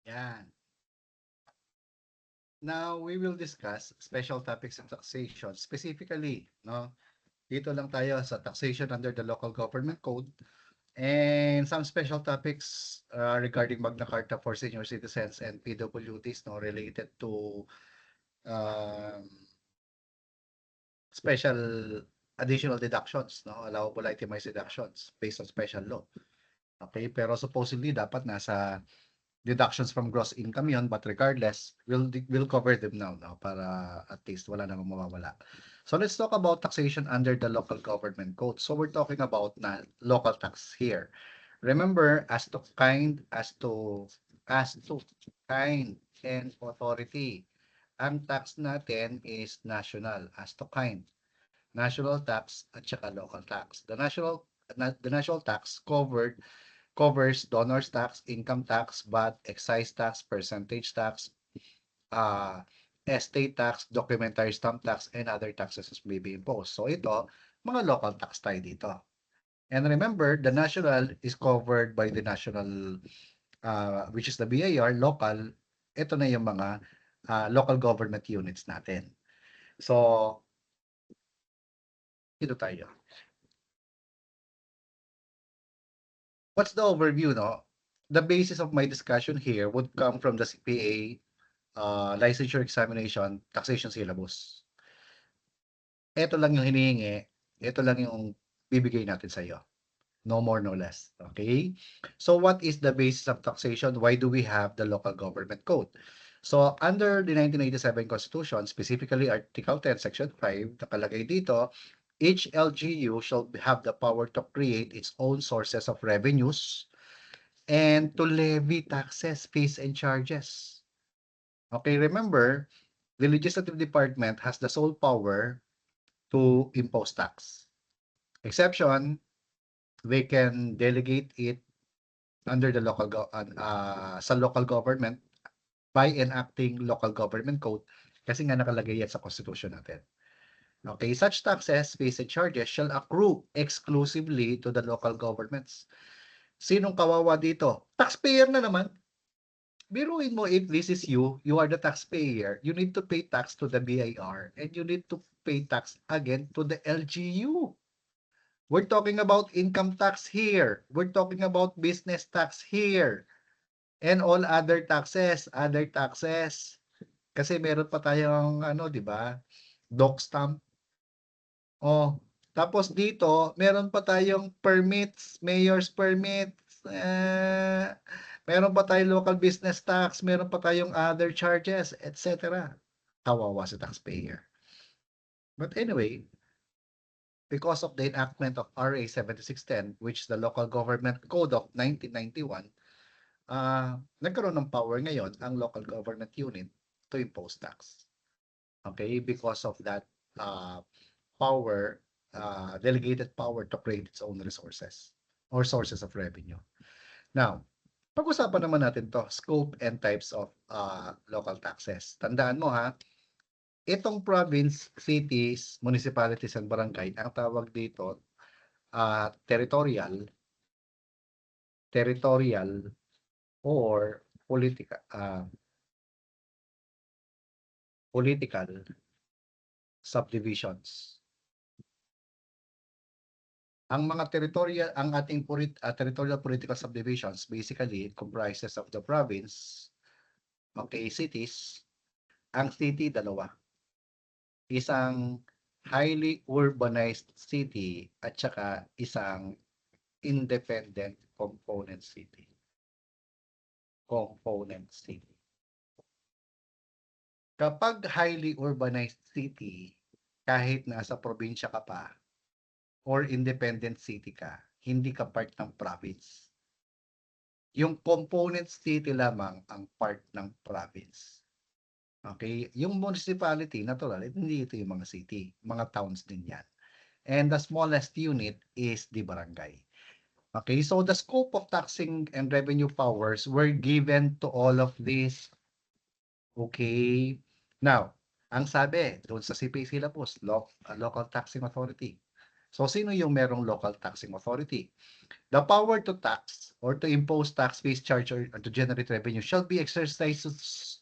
Yan. Now, we will discuss special topics of taxation. Specifically, no? Dito lang tayo sa taxation under the Local Government Code and some special topics regarding Magna Carta for senior citizens and PWDs, no, related to um, special additional deductions, no, allowable itemized deductions based on special law. Okay, pero supposedly dapat nasa deductions from gross income yon, but regardless, we'll cover them now, no, para at least wala namang mawawala. So let's talk about taxation under the local government code. So we're talking about na local tax here. Remember, as to kind and authority. Ang tax natin is national, as to kind. National tax at saka local tax. The national tax covers donors tax, income tax, VAT, excise tax, percentage tax, uh, estate tax, documentary stamp tax, and other taxes as may be imposed. So ito, mga local tax tayo dito. And remember, the national is covered by the national, which is the BIR, local. Ito na yung mga local government units natin. So, ito tayo. What's the overview, no? The basis of my discussion here would come from the CPA licensure examination, taxation syllabus. Ito lang yung hinihingi, ito lang yung bibigay natin sa iyo. No more, no less. Okay? So what is the basis of taxation? Why do we have the local government code? So under the 1987 Constitution, specifically Article 10, Section 5, nakalagay dito, each LGU shall have the power to create its own sources of revenues and to levy taxes, fees, and charges. Okay, remember, the legislative department has the sole power to impose tax. Exception, they can delegate it under the sa local government by enacting local government code kasi nga nakalagay yan sa constitution natin. Okay, such taxes, fees, and charges shall accrue exclusively to the local governments. Sinong kawawa dito? Taxpayer na naman. Biruin mo, if this is you are the taxpayer, you need to pay tax to the BIR and you need to pay tax again to the LGU. We're talking about income tax here. We're talking about business tax here. And all other taxes, Kasi meron pa tayong ano, 'di ba? Doc stamp. Oh, tapos dito, meron pa tayong permits, mayor's permits, meron pa tayong local business tax, meron pa tayong other charges, etc. Kawawa si taxpayer. But anyway, because of the enactment of RA 7610, which is the Local Government Code of 1991, nagkaroon ng power ngayon ang local government unit to impose tax. Okay, because of that power, delegated power to create its own resources or sources of revenue. Now, pag-usapan naman natin to, scope and types of local taxes. Tandaan mo ha, itong province, cities, municipalities, and barangay, ang tawag dito, territorial, or political subdivisions. Ang mga ang ating territorial political subdivisions basically comprises of the province, okay, cities. Ang city, dalawa. Isang highly urbanized city at saka isang independent component city. Kapag highly urbanized city, kahit nasa probinsya ka pa or independent city ka, hindi ka part ng province. Yung component city lamang ang part ng province. Okay? Yung municipality, natural, hindi ito yung mga city. Mga towns din yan. And the smallest unit is the barangay. Okay, so the scope of taxing and revenue powers were given to all of these. Okay. Now, ang sabi doon sa CPA syllabus, Local Taxing Authority. So, sino yung merong local taxing authority? The power to tax or to impose tax-based charge or to generate revenue shall be exercised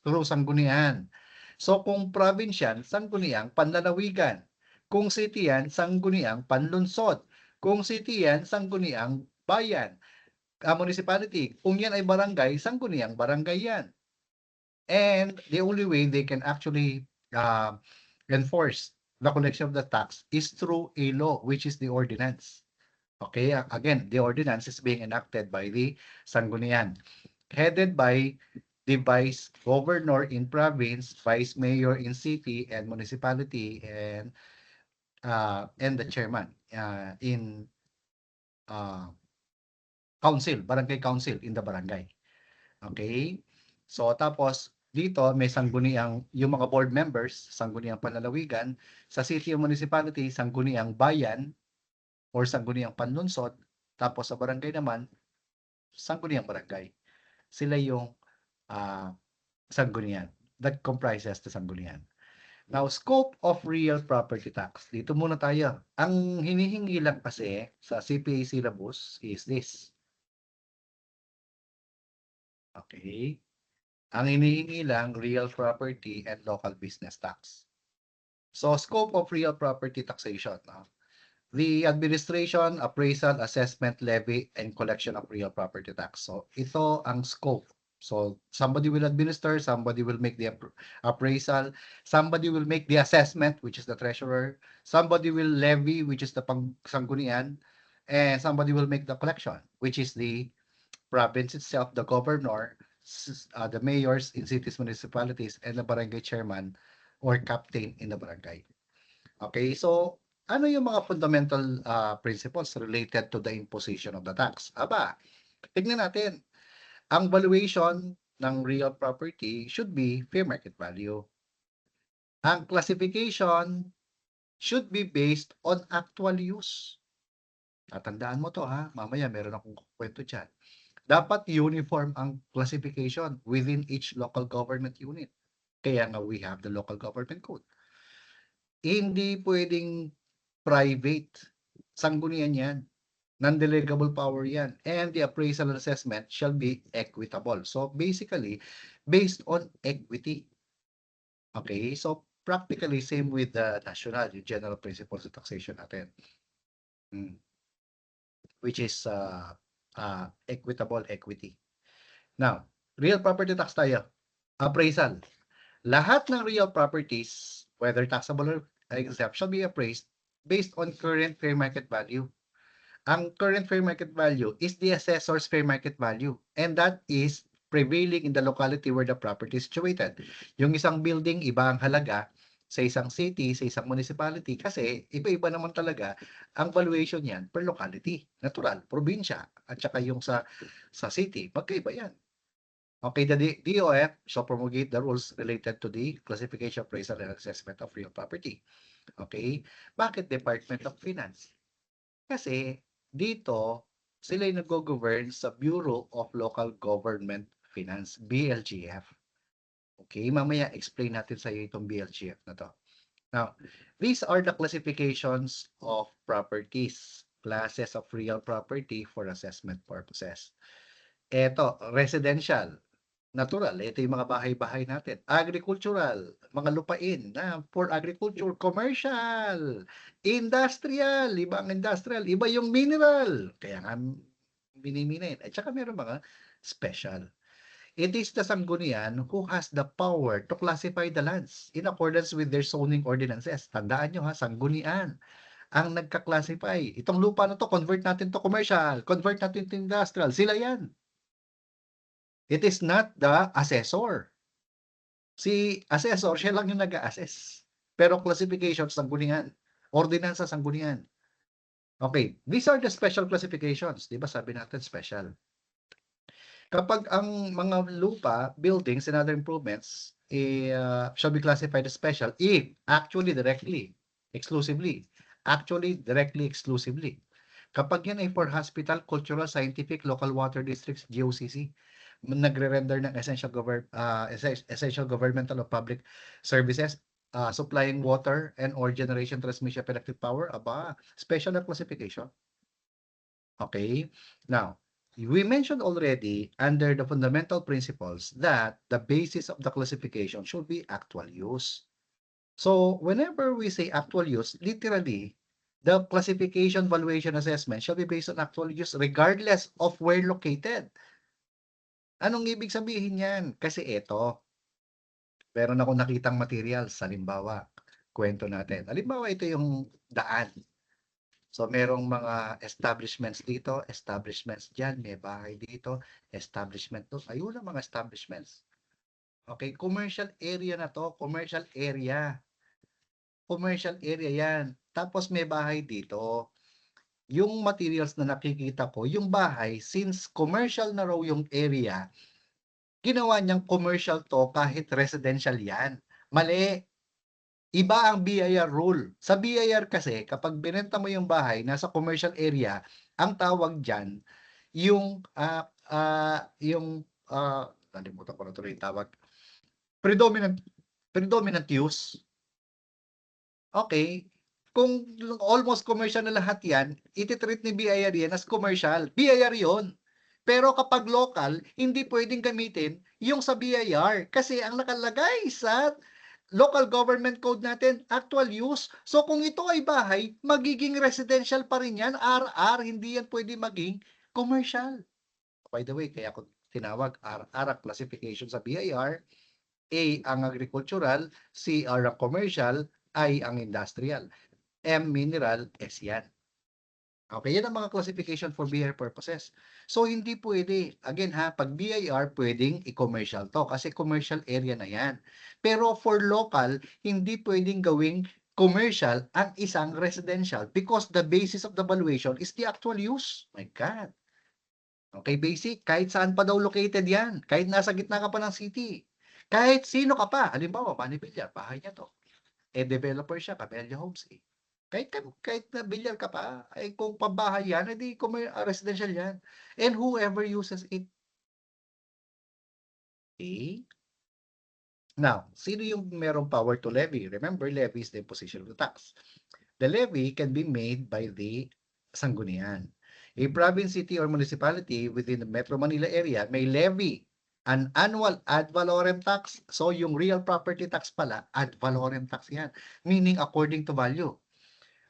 through sanggunian. So, kung province yan, sangguniang panlalawigan. Kung city yan, sangguniang panlunsod. Kung city yan, sangguniang bayan. Municipality. Kung yan ay barangay, sangguniang barangay yan. And the only way they can actually enforce the collection of the tax is through a law, which is the ordinance. Okay, again, the ordinance is being enacted by the Sanggunian, headed by the vice governor in province, vice mayor in city and municipality, and the chairman in uh, council, barangay council in the barangay. Okay? So tapos dito may sangguniang yung mga board members, sangguniang panlalawigan, sa city o municipality, sangguniang bayan or sangguniang panlunsod, tapos sa barangay naman, sangguniang barangay. Sila yung sanggunian that comprises the sanggunian. Now, scope of real property tax. Dito muna tayo. Ang hinihingi lang kasi sa CPA syllabus is this. Okay? Ang hinihingi lang, real property and local business tax. So, scope of real property taxation. The administration, appraisal, assessment, levy, and collection of real property tax. So, ito ang scope. So, somebody will administer, somebody will make the appraisal, somebody will make the assessment, which is the treasurer, somebody will levy, which is the sanggunian, and somebody will make the collection, which is the province itself, the governor, the mayors in cities, municipalities, and the barangay chairman or captain in the barangay. Okay, so ano yung mga fundamental principles related to the imposition of the tax? Aba, tignan natin. Ang valuation ng real property should be fair market value. Ang classification should be based on actual use. Tatandaan mo to ha, mamaya meron akong kwento dyan. Dapat uniform ang classification within each local government unit. Kaya nga we have the local government code. Hindi pwedeng private. Sanggunian yan. Non-delegable power yan. And the appraisal and assessment shall be equitable. So basically, based on equity. Okay? So practically same with the national, yung general principles of taxation natin. Which is equitable equity. Now, real property tax tayo. Appraisal. Lahat ng real properties, whether taxable or exempt, shall be appraised based on current fair market value. Ang current fair market value is the assessor's fair market value, and that is prevailing in the locality where the property is situated. Yung isang building, iba ang halaga sa isang city, sa isang municipality, kasi iba-iba naman talaga ang valuation yan per locality. Natural, probinsya, at saka yung sa city, magkaiba yan. Okay, the DOF shall promulgate the rules related to the classification, appraisal, and assessment of real property. Okay? Bakit Department of Finance? Kasi dito, sila yung nag-govern sa Bureau of Local Government Finance, BLGF. Okay, mamaya explain natin sa iyo itong BLGF na to. Now, these are the classifications of properties, classes of real property for assessment purposes. Ito, residential, natural, ito yung mga bahay-bahay natin. Agricultural, mga lupain na for agriculture, commercial, industrial, iba ang industrial, iba yung mineral. Kaya nga miniminin. At saka meron mga special. It is the sanggunian who has the power to classify the lands in accordance with their zoning ordinances. Tandaan nyo ha, sanggunian ang nagka-classify. Itong lupa na to, convert natin to commercial, convert natin to industrial. Sila yan. It is not the assessor. Si assessor, siya lang yung nag-assess. Pero classification, sanggunian. Ordinansa, sanggunian. Okay, these are the special classifications. Di ba sabi natin special? Kapag ang mga lupa, buildings, and other improvements shall be classified as special if actually, directly, exclusively. Actually, directly, exclusively. Kapag yan ay for hospital, cultural, scientific, local water districts, GOCC, nagre-render ng essential governmental or public services, supplying water and or generation, transmission of electric power, special na classification. Okay? Now, we mentioned already under the fundamental principles that the basis of the classification should be actual use. So, whenever we say actual use, literally, the classification, valuation, assessment shall be based on actual use regardless of where located. Anong ibig sabihin yan? Kasi ito, meron akong nakitang materials, halimbawa, kwento natin. Halimbawa, ito yung daan. So, merong mga establishments dito, establishments dyan, may bahay dito, establishment doon. Ayun ang mga establishments. Okay, commercial area na to, commercial area. Commercial area yan. Tapos may bahay dito. Yung materials na nakikita ko, yung bahay, since commercial na raw yung area, ginawa niyang commercial to kahit residential yan. Mali. Iba ang BIR rule. Sa BIR kasi, kapag binenta mo yung bahay, nasa commercial area, ang tawag dyan, yung, nalimutan ko na tuloy yung tawag, predominant, predominant use. Okay, kung almost commercial na lahat yan, ititreat ni BIR yan as commercial. BIR yon. Pero kapag local, hindi pwedeng gamitin yung sa BIR kasi ang nakalagay sa local government code natin, actual use. So kung ito ay bahay, magiging residential pa rin yan, RR, hindi yan pwede maging commercial. By the way, kaya ako tinawag RR ang classification sa BIR, A ang agricultural, CR ang commercial, I ang industrial, M mineral, S yan. Okay, yan ang mga classification for BIR purposes. So, hindi pwede. Again ha, pag BIR, pwedeng i-commercial to kasi commercial area na yan. Pero for local, hindi pwedeng gawing commercial ang isang residential because the basis of the valuation is the actual use. My God. Okay, basic. Kahit saan pa daw located yan. Kahit nasa gitna ka pa ng city. Kahit sino ka pa. Halimbawa, Manny Villar, bahay niya to. Developer siya, Camellia Homes eh. Kahit na bilyar ka pa, ay kung pabahay yan, edi residential yan. And whoever uses it. Okay? Now, sino yung merong power to levy? Remember, levy is the imposition of the tax. The levy can be made by the sanggunian. A province, city, or municipality within the Metro Manila area may levy an annual ad valorem tax. So, yung real property tax pala, ad valorem tax yan. Meaning according to value.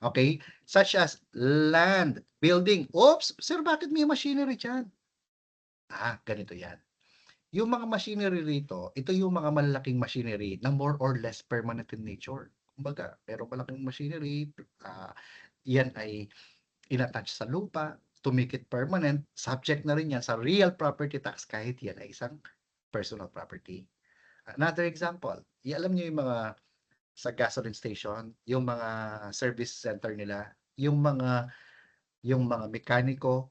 Okay? Such as land, building. Oops, sir, bakit may machinery dyan? Ganito yan. Yung mga machinery rito, ito yung mga malalaking machinery na more or less permanent in nature. Kumbaga, pero malaking machinery, yan ay inattach sa lupa to make it permanent. Subject na rin yan sa real property tax kahit yan ay isang personal property. Another example, alam niyo yung mga sa gasoline station, yung mga service center nila, yung mga mekaniko,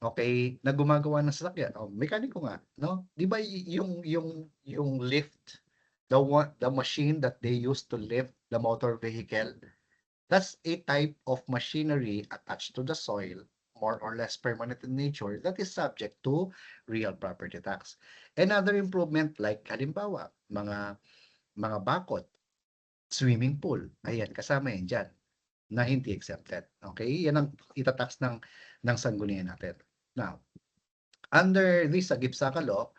okay, na gumagawa ng sasakyan. Mekaniko nga, no? 'Di ba yung lift, the machine that they use to lift the motor vehicle, that's a type of machinery attached to the soil, more or less permanent in nature, that is subject to real property tax. Another improvement like halimbawa, mga bakod, swimming pool, ayan kasama yan diyan na hindi exempted. Okay? Yan ang itatax ng sanggunian natin. Now, under this Sagip-Saka law,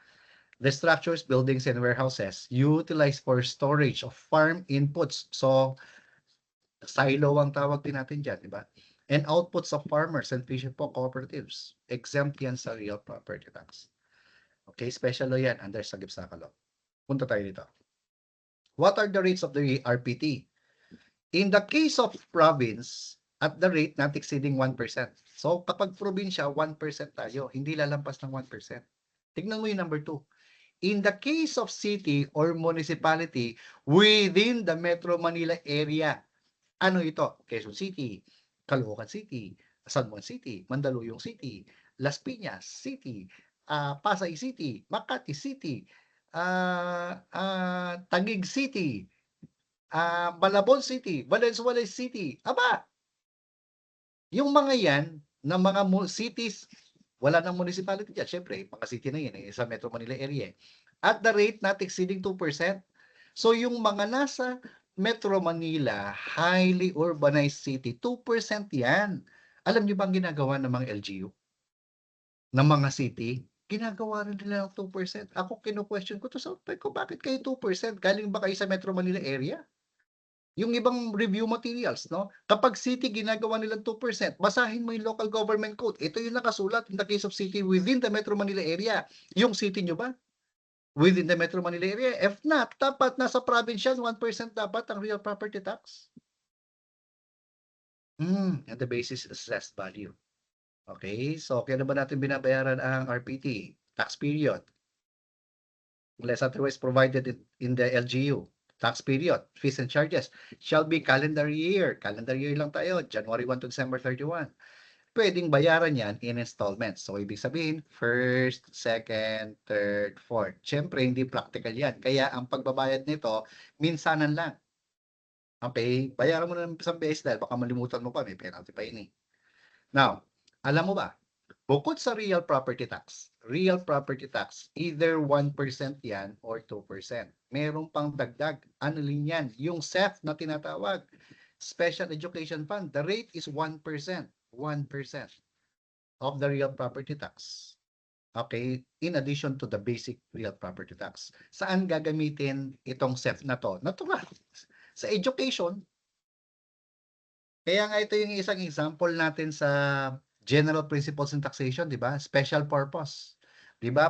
the structures, buildings, and warehouses utilized for storage of farm inputs. So, silo ang tawag din natin dyan, di ba? And outputs of farmers and fishing cooperatives. Exempt yan sa real property tax. Okay, special law yan under Sagip-Saka law. Punta tayo dito. What are the rates of the RPT? In the case of province, at the rate not exceeding 1%. So, kapag probinsya, 1% tayo. Hindi lalampas ng 1%. Tignan mo yung number 2. In the case of city or municipality within the Metro Manila area, ano ito? Quezon City, Caloocan City, San Juan City, Mandaluyong City, Las Piñas City, Pasay City, Makati City, Taguig City, Malabon City, Valenzuela City. Aba, yung mga yan, na mga cities, wala nang municipality dyan. Siyempre, mga city na yan sa Metro Manila area. At the rate not exceeding 2%. So yung mga nasa Metro Manila, highly urbanized city, 2% yan. Alam niyo ba ang ginagawa ng mga LGU, ng mga city? Ginagawa rin nila ng 2%. Ako kino-question ko 'to sa sabi ko, "Bakit kayo 2%? Galing ba kayo sa Metro Manila area?" Yung ibang review materials 'no, kapag city ginagawa nilang 2%, basahin mo yung local government code. Ito yung nakasulat in the case of city within the Metro Manila area. Yung city niyo ba within the Metro Manila area? If not, dapat nasa provincial 1% dapat ang real property tax. And the basis is assessed value. Okay, so kailan ba natin binabayaran ang RPT? Tax period, unless otherwise provided in the LGU. Tax period, fees and charges shall be calendar year. Calendar year lang tayo, January 1 to December 31. Puwedeng bayaran 'yan in installments. So, ibig sabihin, first, second, third, fourth. Siyempre hindi practical 'yan. Kaya ang pagbabayad nito, minsanan lang. Okay, bayaran mo na ng isang beses dahil baka malimutan mo pa, may penalty pa yun, eh. Now, alam mo ba, bukod sa real property tax, either 1% 'yan or 2%. Meron pang dagdag, ano rin 'yan, yung SEF na tinatawag, Special Education Fund. The rate is 1%, 1% of the real property tax. Okay, in addition to the basic real property tax. Saan gagamitin itong SEF na 'to? Natural, sa education. Kaya nga ito yung isang example natin sa general principles in taxation, 'di ba? Special purpose. 'Di ba?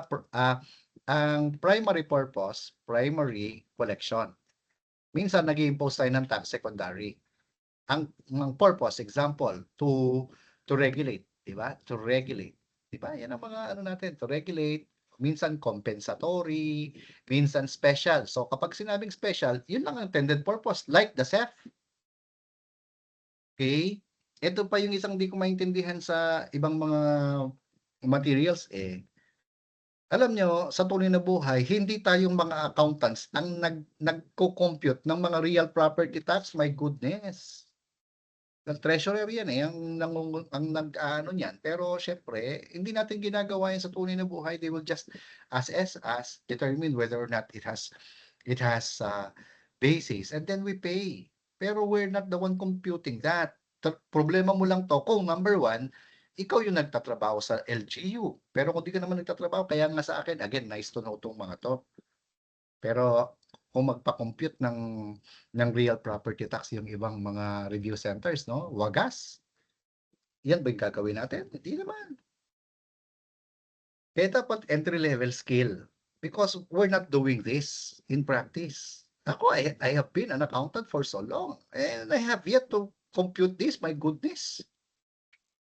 Ang primary purpose, primary collection. Minsan nag-i-impose tayo ng tax secondary. Ang purpose, example, to regulate, 'di ba? To regulate. 'Di ba? Yan ang mga ano natin, to regulate, minsan compensatory, minsan special. So kapag sinabing special, yun lang ang intended purpose, like the SEF. Okay? Ito pa yung isang di ko maintindihan sa ibang mga materials, eh. Alam niyo, sa tunay na buhay, hindi tayong mga accountants ang nagko-compute ng mga real property tax, my goodness. Ang treasurer yan, eh, ang nag-aano niyan. Pero siyempre, hindi natin ginagawa yan sa tunay na buhay. They will just, as us, determine whether or not it has basis, and then we pay. Pero we're not the one computing that. Problema mo lang 'to kung number one, ikaw yung nagtatrabaho sa LGU. Pero kung di ka naman nagtatrabaho, kaya nga sa akin, again, nice to know 'tong mga 'to. Pero kung magpa-compute ng real property tax yung ibang mga review centers 'no, wagas. Yan ba yung gagawin natin? Hindi naman. Kaya dapat entry level skill, because we're not doing this in practice. Ako, I have been an accountant for so long and I have yet to compute this, my goodness.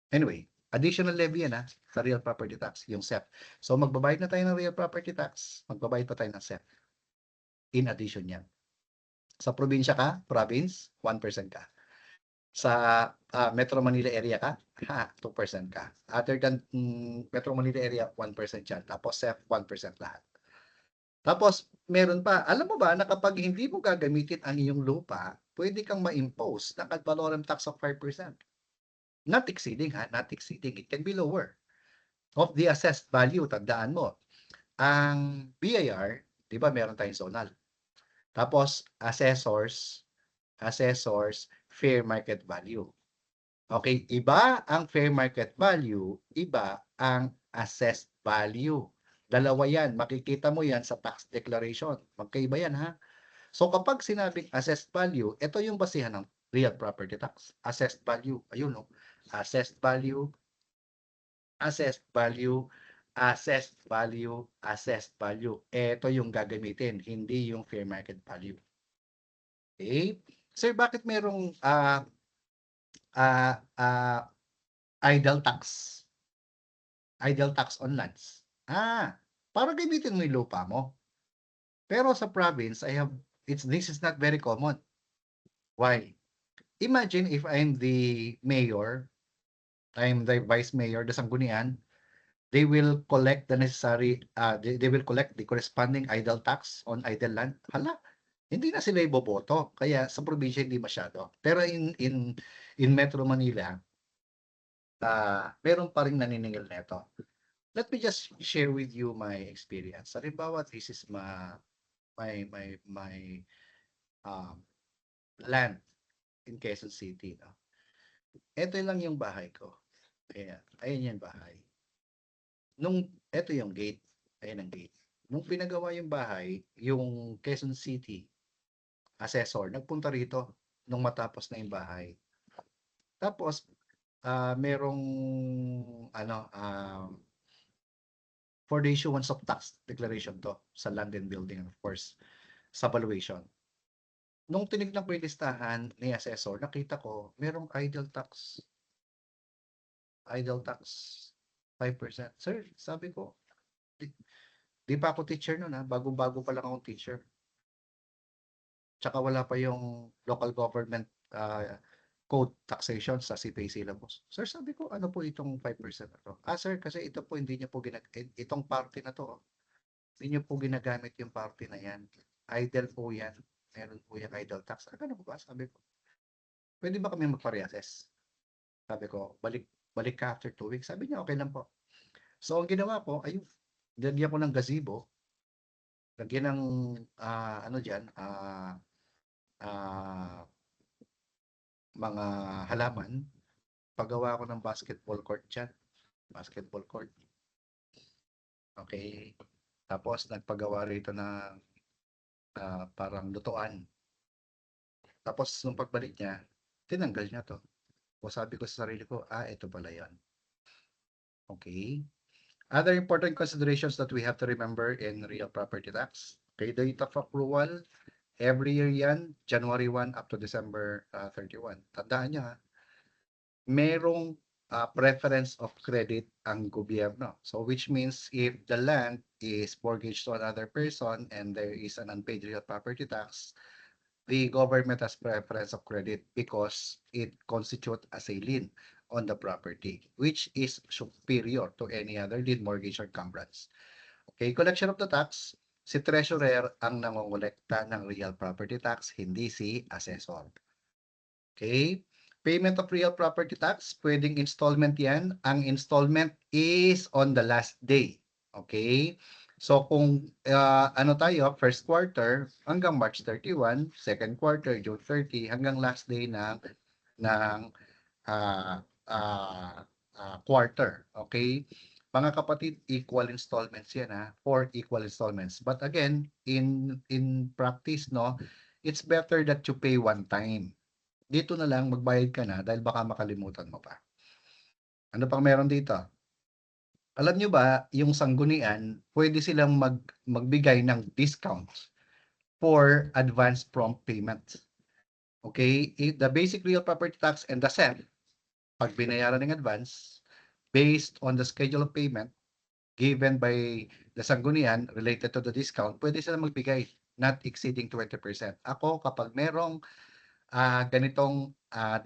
Anyway, additional levy yan sa real property tax, yung SEF. So magbabayad na tayo ng real property tax, magbabayad pa tayo ng SEF. In addition yan. Sa probinsya ka, province, 1% ka. Sa Metro Manila area ka, 2% ka. Other than Metro Manila area, 1% yan. Tapos SEF, 1% lahat. Tapos meron pa, alam mo ba na kapag hindi mo gagamitin ang iyong lupa, pwede kang ma-impose ng ad valorem tax of 5%. Not exceeding not exceeding. It can be lower of the assessed value. Tandaan mo, ang BIR, 'di ba meron tayong zonal. Tapos assessors, fair market value. Okay, iba ang fair market value, iba ang assessed value. Dalawa yan, makikita mo yan sa tax declaration. Magkaiba yan ha. So kapag sinabing assessed value, ito yung basihan ng real property tax. Assessed value, ayun no. Assessed value, assessed value, assessed value, assessed value. Ito yung gagamitin, hindi yung fair market value. Okay? Sir, bakit merong uh, uh, idle tax? Idle tax on lands. Para gamitin mo yung lupa mo. Pero sa province, this is not very common. Why? Imagine if I'm the mayor, I'm the vice mayor ng Sangguniang, they will collect the necessary, they will collect the corresponding idle tax on idle land. Hala, hindi na sila iboboto. Kaya sa probinsya hindi masyado. Pero in Metro Manila, meron pa ring naniningil nito. Let me just share with you my experience. Halimbawa, this is my um, land in Quezon City, 'no. Eto lang yung bahay ko. Ayan, ayan yung bahay. Eto yung gate, ayan ang gate. Nung pinagawa yung bahay, yung Quezon City assessor nagpunta rito nung matapos na yung bahay. Tapos, merong ano, for the issuance of tax declaration 'to sa land and building and of course sa valuation. Nung tinignan ko yung listahan ni assessor, nakita ko merong idle tax 5%. Sir, sabi ko, di, di pa ako teacher nun ha, bago-bago pa lang akong teacher. Tsaka wala pa yung local government code taxation sa CPA syllabus. Sir, sabi ko, ano po itong 5% na to? Sir, kasi ito po hindi niyo po itong party na to, hindi niyo po ginagamit yung party na yan. Idle po yan. Meron po yung idle tax. Ano po ba? Sabi ko, pwede ba kami magpa-reassess? Sabi ko, balik ka after 2 weeks. Sabi niya, okay lang po. So, ang ginawa ko, ayun, lagyan ko ng gazebo, lagyan ng, ano dyan, ah, mga halaman, paggawa ko ng basketball court dyan. Basketball court. Okay. Tapos, nagpagawa rito ng parang lutuan. Tapos, nung pagbalik niya, tinanggal niya to. O sabi ko sa sarili ko, ito pala yan. Okay. Other important considerations that we have to remember in real property tax. Okay, date of accrual, every year yan, January 1 up to December 31. Tandaan nyo ha, merong preference of credit ang gobyerno. So which means if the land is mortgaged to another person and there is an unpaid real property tax, the government has preference of credit because it constitutes as a lien on the property, which is superior to any other lien, mortgage, or encumbrance. Okay, collection of the tax, si treasurer ang nangongolekta ng real property tax, hindi si assessor. Okay, payment of real property tax, pwedeng installment yan. Ang installment is on the last day. Okay, so kung ano tayo, first quarter hanggang March 31, second quarter June 30 hanggang last day ng uh, uh, quarter. Okay, mga kapatid, equal installments yan ha, 4 equal installments. But again, in practice, no, it's better that you pay one time. Dito na lang magbayad ka na dahil baka makalimutan mo pa. Ano pang meron dito? Alam nyo ba, yung sanggunian, pwede silang magbigay ng discount for advance prompt payment. Okay? The basic real property tax and the SEM, pag binayaran ng advance, based on the schedule of payment given by the sanggunian related to the discount, pwede silang magbigay not exceeding 20%. Ako, kapag merong ganitong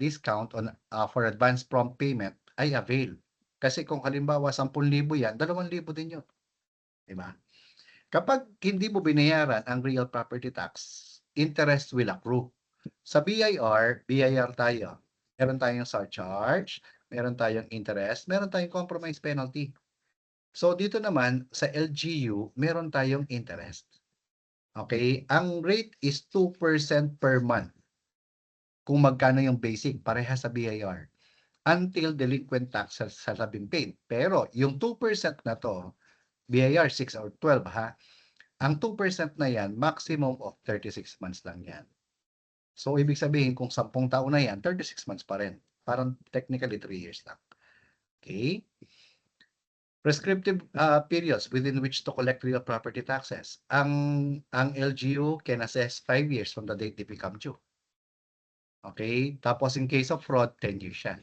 discount on for advance prompt payment, ay avail. Kasi kung halimbawa 10,000 yan, 2,000 din yun. Diba? Kapag hindi mo binayaran ang real property tax, interest will accrue. Sa BIR tayo. Meron tayong surcharge, meron tayong interest, meron tayong compromise penalty. So dito naman sa LGU, meron tayong interest. Okay? Ang rate is 2% per month. Kung magkano yung basic, pareha sa BIR. Until delinquent tax has been paid. Pero yung 2% na to, BIR 6 or 12 ha, ang 2% na yan, maximum of 36 months lang yan. So, ibig sabihin, kung 10 taon na yan, 36 months pa rin. Parang technically 3 years lang. Okay? Prescriptive periods within which to collect real property taxes. Ang LGU can assess 5 years from the date they become due. Okay? Tapos in case of fraud, 10 years yan.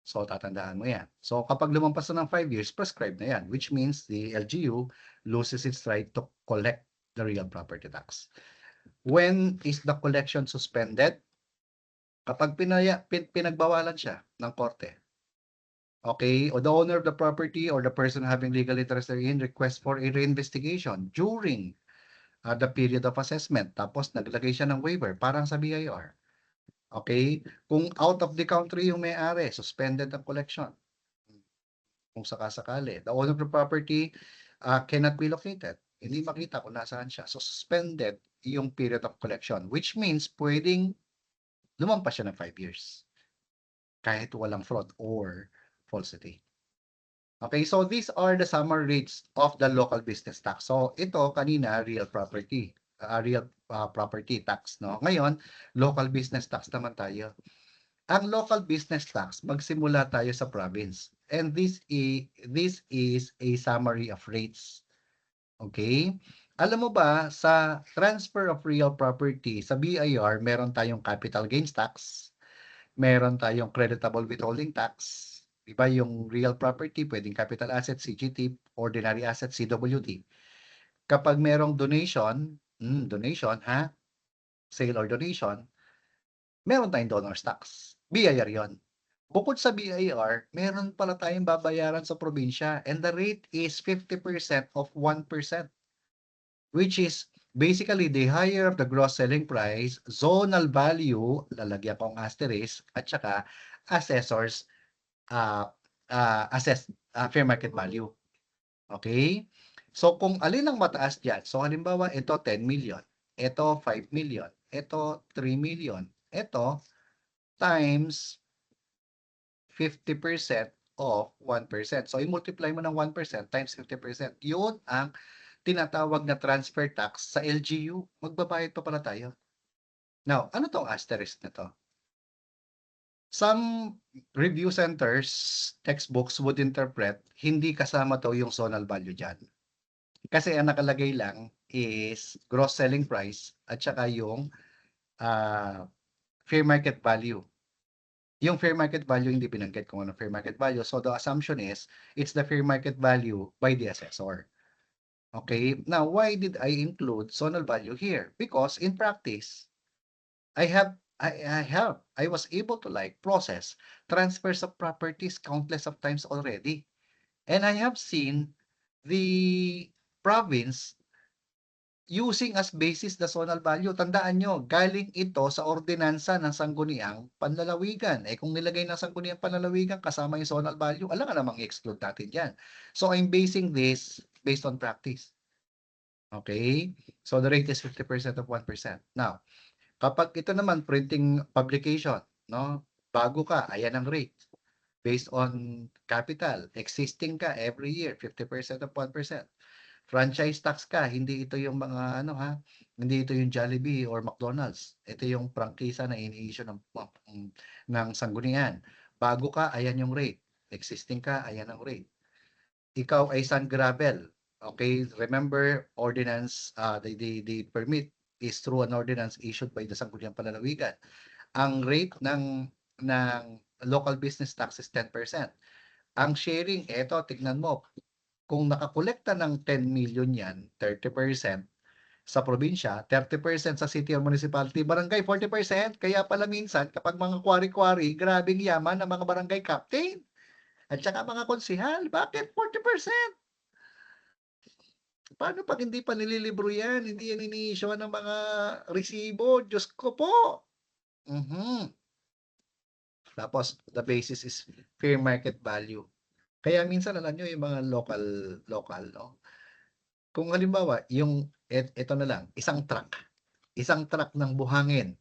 So, tatandaan mo yan. So, kapag lumampas na ng 5 years, prescribed na yan, which means the LGU loses its right to collect the real property tax. When is the collection suspended? Kapag pinagbawalan siya ng korte. Okay, or the owner of the property or the person having legal interest therein request for a reinvestigation during the period of assessment. Tapos naglagay siya ng waiver, parang sa BIR. Okay, kung out of the country yung may-ari, suspended ang collection. Kung sakasakali, the owner of the property cannot be located. hindi makita kung nasaan siya. So, suspended yung period of collection, which means pwedeng lumampas siya ng 5 years kahit walang fraud or falsity. Okay, so these are the summary rates of the local business tax. So, ito kanina real property, property tax, no? Ngayon, local business tax naman tayo. Ang local business tax, magsimula tayo sa province. And this is a summary of rates. Okay? Alam mo ba, sa transfer of real property, sa BIR, meron tayong capital gains tax, meron tayong creditable withholding tax, di ba yung real property, pwedeng capital asset, CGT, ordinary asset, CWT. Kapag merong donation, donation ha, sale or donation, meron tayong donor's tax. BIR yon. Bukod sa BIR, meron pala tayong babayaran sa probinsya and the rate is 50% of 1%, which is basically the higher of the gross selling price, zonal value, lalagyan ko ang asterisk, at saka assessors fair market value. Okay? So, kung alin ang mataas dyan, so halimbawa, ito 10 million, ito 5 million, ito 3 million, ito times 50% of 1%. So, i-multiply mo ng 1% times 50%. Yun ang tinatawag na transfer tax sa LGU. Magbabayad pa pala tayo. Now, ano tong asterisk na to? Some review centers, textbooks would interpret, hindi kasama to yung zonal value dyan. Kasi ang nakalagay lang is gross selling price at saka yung fair market value. Yung fair market value, hindi binanggit kung ano fair market value. So the assumption is, it's the fair market value by the assessor. Okay? Now, why did I include zonal value here? Because in practice, I was able to process transfers of properties countless of times already. And I have seen the province using as basis the zonal value. Tandaan nyo, galing ito sa ordinansa ng Sangguniang Panlalawigan. Eh kung nilagay ng Sangguniang Panlalawigan kasama yung zonal value, alam nga namang i-exclude natin yan. So I'm basing this based on practice. Okay? So the rate is 50% of 1%. Now, kapag ito naman printing publication, no? Bago ka, ayan ang rate. Based on capital, existing ka every year, 50% of 1%. Franchise tax ka, hindi ito yung mga hindi ito yung Jollibee or McDonald's. Ito yung prangkisa na ini-issue ng sanggunian. Bago ka, ayan yung rate. Existing ka, ayan ang rate. Ikaw ay San Gravel. Okay, remember ordinance, the permit is through an ordinance issued by the Sangguniang Panlalawigan. Ang rate ng local business tax is 10%. Ang sharing, eto, tignan mo, kung nakakolekta ng 10 million yan, 30% sa probinsya, 30% sa city or municipality, barangay 40%. Kaya pala minsan, kapag mga kwari-kwari, grabing yaman ng mga barangay captain at saka mga konsihal. Bakit 40%? Paano pag hindi pa nililibro yan? Hindi yan ini-issue ng mga resibo? Diyos ko po! Tapos, the basis is fair market value. Kaya minsan, alam nyo, yung mga local, no? Kung halimbawa, ito na lang, isang truck ng buhangin,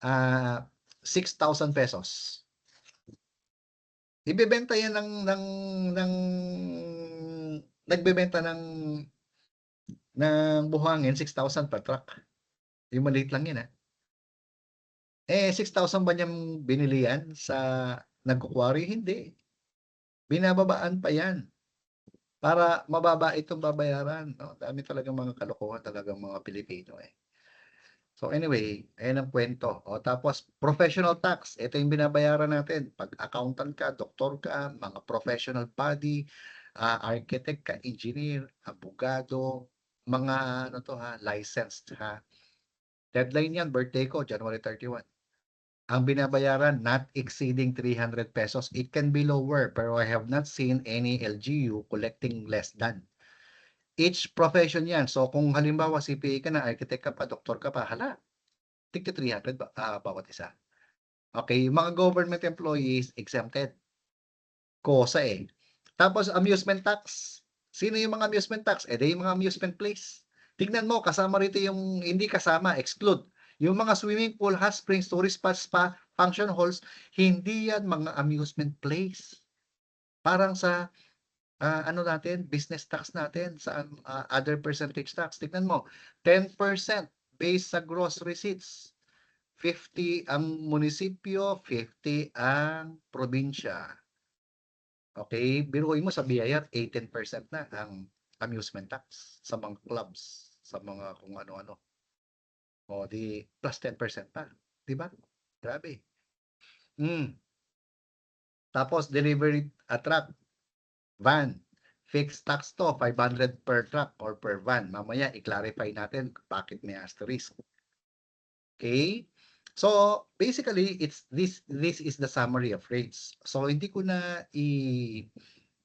6,000 pesos. Ibebenta yan nagbebenta ng buhangin, 6,000 per truck. Yung maliit lang yun, 6,000 ba niyang binili yan sa nagkukwari? Hindi. Binababaan pa yan para mababa itong babayaran. No? Dami talagang mga kalokohan talagang mga Pilipino. So anyway, ayan ang kwento. O tapos, professional tax. Ito yung binabayaran natin. Pag accountant ka, doktor ka, mga professional body, architect ka, engineer, abogado, mga licensed Deadline yan, birthday ko, January 31. Ang binabayaran, not exceeding 300 pesos. It can be lower, pero I have not seen any LGU collecting less than. Each profession yan. So, kung halimbawa CPA ka na, architect ka pa, doktor ka pa, hala, tigti 300 bawat isa. Okay, yung mga government employees, exempted. Kosa Tapos, amusement tax. Sino yung mga amusement tax? Eh, di yung mga amusement place. Tignan mo, kasama rito yung hindi kasama, exclude. Yung mga swimming pool, hot springs, tourist spots, spa, function halls, hindi yan mga amusement place. Parang sa ano natin, business tax natin, sa other percentage tax. Tignan mo, 10% based sa gross receipts. 50 ang munisipyo, 50 ang probinsya. Okay, biruin mo sa BIR 18% na ang amusement tax sa mga clubs, sa mga kung ano-ano. O di plus 10% pa, 'di ba? Grabe. Hmm. Tapos delivery truck, van, fixed tax to 500 per truck or per van. Mamaya i-clarify natin bakit may asterisk. Okay? So, basically, it's this is the summary of rates. So, hindi ko na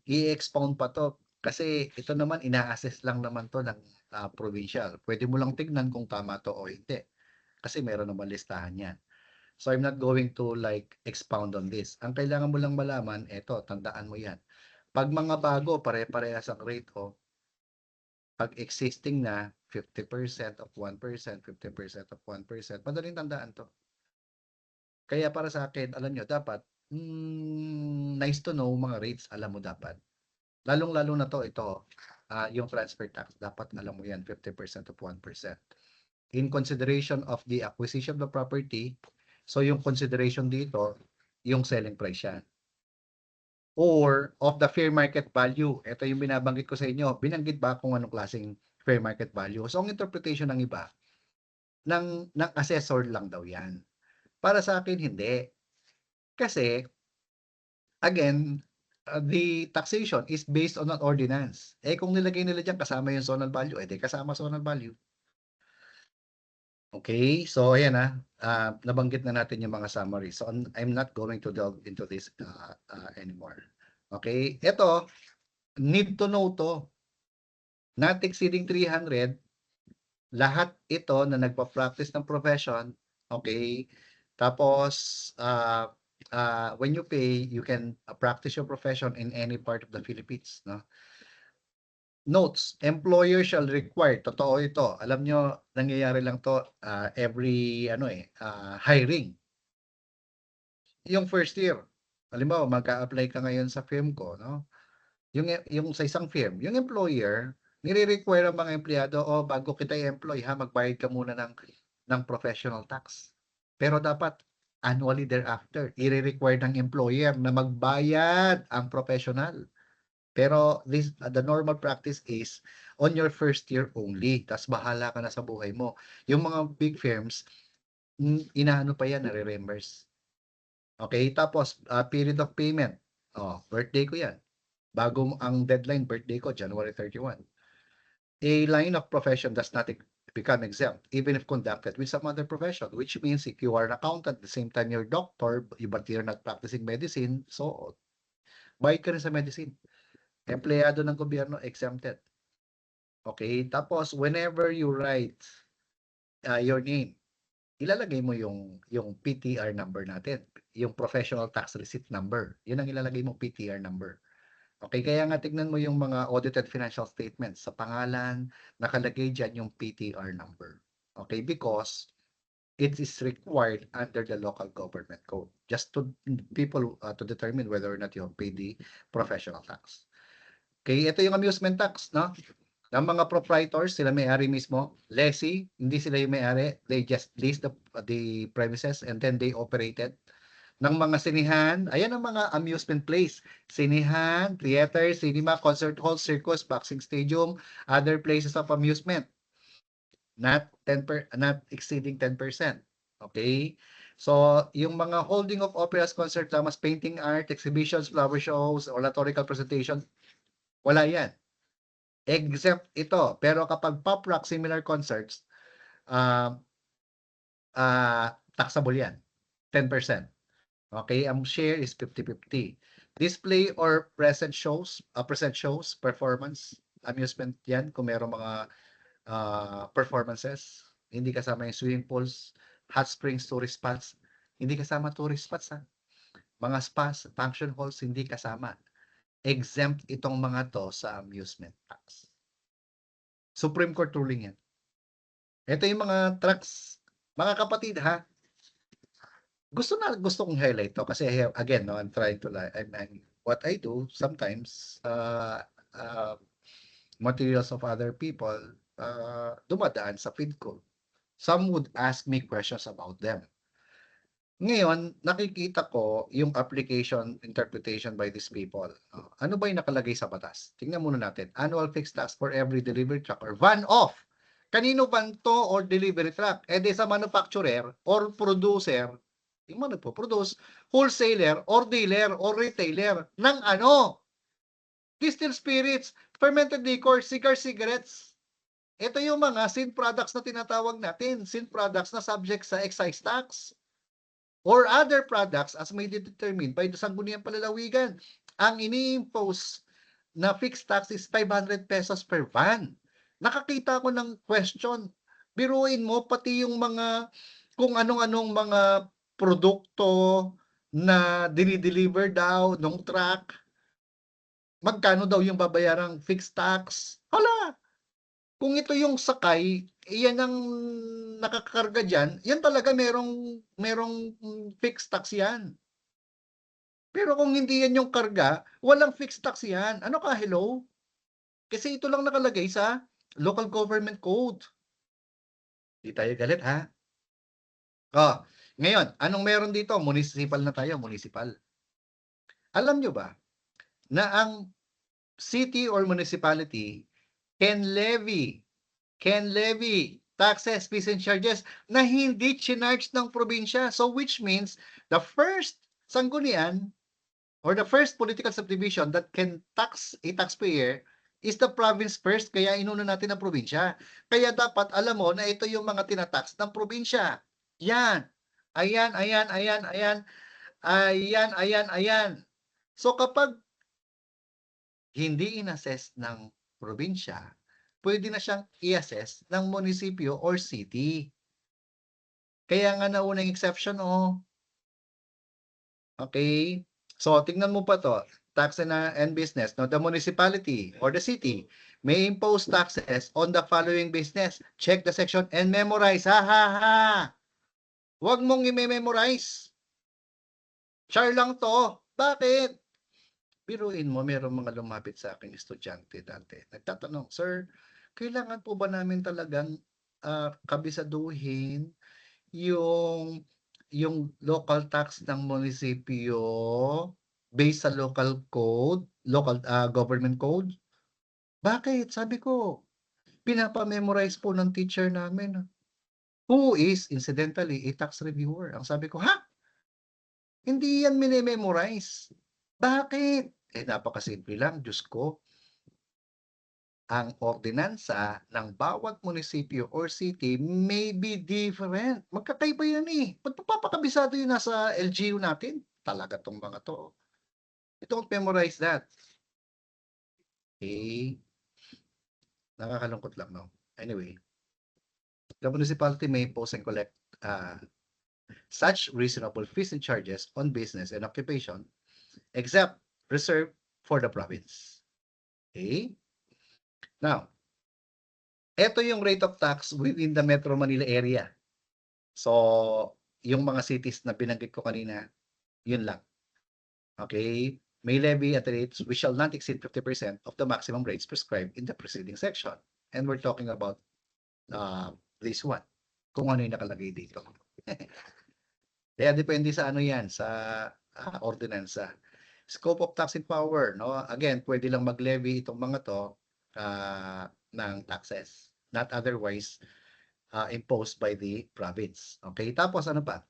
i-expound pa 'to kasi ito naman ina-assess lang naman 'to ng, provincial. Puwede mo lang tignan kung tama 'to o hindi, kasi meron naman listahan 'yan. So, I'm not going to like expound on this. Ang kailangan mo lang malaman eto, tandaan mo 'yan. 'Pag mga bago pare-parehas ang rate o 'pag existing na 50% of 1%, 50% of 1%, madaling tandaan 'to. Kaya para sa akin, alam niyo dapat, nice to know mga rates, alam mo dapat. Lalong-lalo na 'to, ito, yung transfer tax dapat alam mo 'yan, 50% of 1%. In consideration of the acquisition of the property, so yung consideration dito, yung selling price yan. Or of the fair market value, ito yung binabanggit ko sa inyo, binanggit ba kung anong klaseng fair market value? So ang interpretation ng iba, ng assessor lang daw yan. Para sa akin hindi. Kasi again, the taxation is based on an ordinance. Eh, kung nilagay nila diyan kasama yung zonal value, eh, di kasama zonal value. Okay, so ayan, nabanggit na natin yung mga summary. So, I'm not going to delve into this, anymore. Okay, eto, need to know 'to, not exceeding 300, lahat ito na nagpa-practice ng profession, okay, tapos, when you pay, you can, practice your profession in any part of the Philippines, 'no? Notes, employer shall require, totoo ito, alam niyo nangyayari lang 'to, every ano, hiring. Yung first year, halimbawa mag-a-apply ka ngayon sa firm ko, 'no, yung sa isang firm, yung employer nire-require ang mga empleyado, "Oh, bago kita i-employ ha, magbayad ka muna ng professional tax." Pero dapat annually thereafter, ire-require ng employer na magbayad ang professional. Pero the normal practice is on your first year only, ta's bahala ka na sa buhay mo. Yung mga big firms, inaano pa yan, nare-reimburse. Okay, tapos, period of payment, birthday ko yan. Bago ang deadline, birthday ko January 31. A line of profession does not become exempt even if conducted with some other profession, which means if you are an accountant at the same time you're a doctor, but you're not practicing medicine, so bayad ka rin sa medicine. Empleyado ng gobyerno, exempted. Okay, tapos whenever you write, your name, ilalagay mo yung PTR number natin, yung professional tax receipt number. Yun ang ilalagay mong PTR number. Okay, kaya nga tignan mo yung mga audited financial statements, sa pangalan, nakalagay diyan yung PTR number. Okay, because it is required under the local government code just to people, to determine whether or not you have paid the professional tax. Okay, ito yung amusement tax, no? Ng mga proprietors, sila may-ari mismo. Lessee, hindi sila yung may-ari. They just lease the premises and then they operated. Ng mga sinihan, ayan ang mga amusement place. Sinihan, theater, cinema, concert hall, circus, boxing stadium, other places of amusement. Not exceeding 10%. Okay? So, yung mga holding of operas, concert, dramas, painting, art, exhibitions, flower shows, oratorical presentation, wala yan. Exempt ito. Pero kapag pop rock similar concerts, uh, taxable yan. 10%. Okay? Ang share is 50-50. Display or present shows, performance, amusement yan. Kung meron mga performances, hindi kasama yung swimming pools, hot springs, tourist spots. Hindi kasama tourist spots ha. Mga spas, function halls, hindi kasama. exempt itong mga to sa amusement tax. Supreme Court ruling yan. Ito yung mga trucks, mga kapatid ha, gusto kong highlight to kasi again, no, I'm trying to what I do sometimes, materials of other people, dumadaan sa feed ko. Some would ask me questions about them. Ngayon, nakikita ko yung application interpretation by these people. Ano ba yung nakalagay sa batas? Tingnan muna natin. Annual fixed tax for every delivery truck or van off. Kanino van to or delivery truck? E di sa manufacturer or producer, yung mga nagpo-produce, wholesaler or dealer or retailer ng ano? Distilled spirits, fermented liquor, cigarettes. Ito yung mga sin products na tinatawag natin. Sin products na subject sa excise tax or other products as may determined by the Sangguniang Palalawigan. Ang ini-impose na fixed tax is 500 pesos per van. Nakakita ko ng question. Biruin mo pati yung mga kung anong-anong mga produkto na dinideliver daw ng truck. Magkano daw yung babayarang fixed tax? Hala! Kung ito yung sakay, yan ang nakakarga dyan, yan talaga merong fixed tax yan. Pero kung hindi yan yung karga, walang fixed tax yan. Ano ka, hello? Kasi ito lang nakalagay sa local government code. Di tayo galit, ha? Ngayon, anong meron dito? Municipal na tayo, municipal. Alam nyo ba na ang city or municipality can levy taxes, fees, and charges na hindi chinarge ng probinsya. So which means the first sanggunian or the first political subdivision that can tax a taxpayer is the province first, kaya inuna natin ang probinsya. Kaya dapat alam mo na ito yung mga tinatax ng probinsya. Yan. Ayan, ayan, ayan, ayan. Ayan, ayan, ayan. So kapag hindi inassess ng probinsya, pwede na siyang i-assess ng munisipyo or city. Kaya nga naunang exception, oh. Okay? So, tingnan mo pa to. Tax and business. No, the municipality or the city may impose taxes on the following business. Check the section and memorize. Ha, ha, ha. Huwag mong i-memorize. Char lang to. Bakit? Biruin mo, mayroong mga lumapit sa akin estudyante dati. Nagtatanong, Sir, kailangan po ba namin talagang kabisaduhin yung local tax ng munisipyo based sa local code, local government code? Bakit? Sabi ko, pinapa-memorize po ng teacher namin. Who is, incidentally, a tax reviewer. Ang sabi ko, ha? Hindi yan mini-memorize. Bakit? Napakasimple lang, Diyos ko. Ang ordinansa ng bawat munisipyo or city may be different. Magkakaiba yan eh. Ba't papapakabisado yun nasa LGU natin? Talaga tong mga to. Don't memorize that. Okay? Nakakalungkot lang, no? Anyway, the municipality may impose and collect such reasonable fees and charges on business and occupation except reserved for the province. Okay? Now, ito yung rate of tax within the Metro Manila area. So, yung mga cities na binanggit ko kanina, yun lang. Okay? May levy at rates which shall not exceed 50% of the maximum rates prescribed in the preceding section. And we're talking about this one. Kung ano yung nakalagay dito. Kaya depende sa ano yan, sa ordinansa. Scope of taxing power, no? Again, pwede lang mag-levy itong mga to ng taxes, not otherwise imposed by the province. Okay? Tapos ano pa?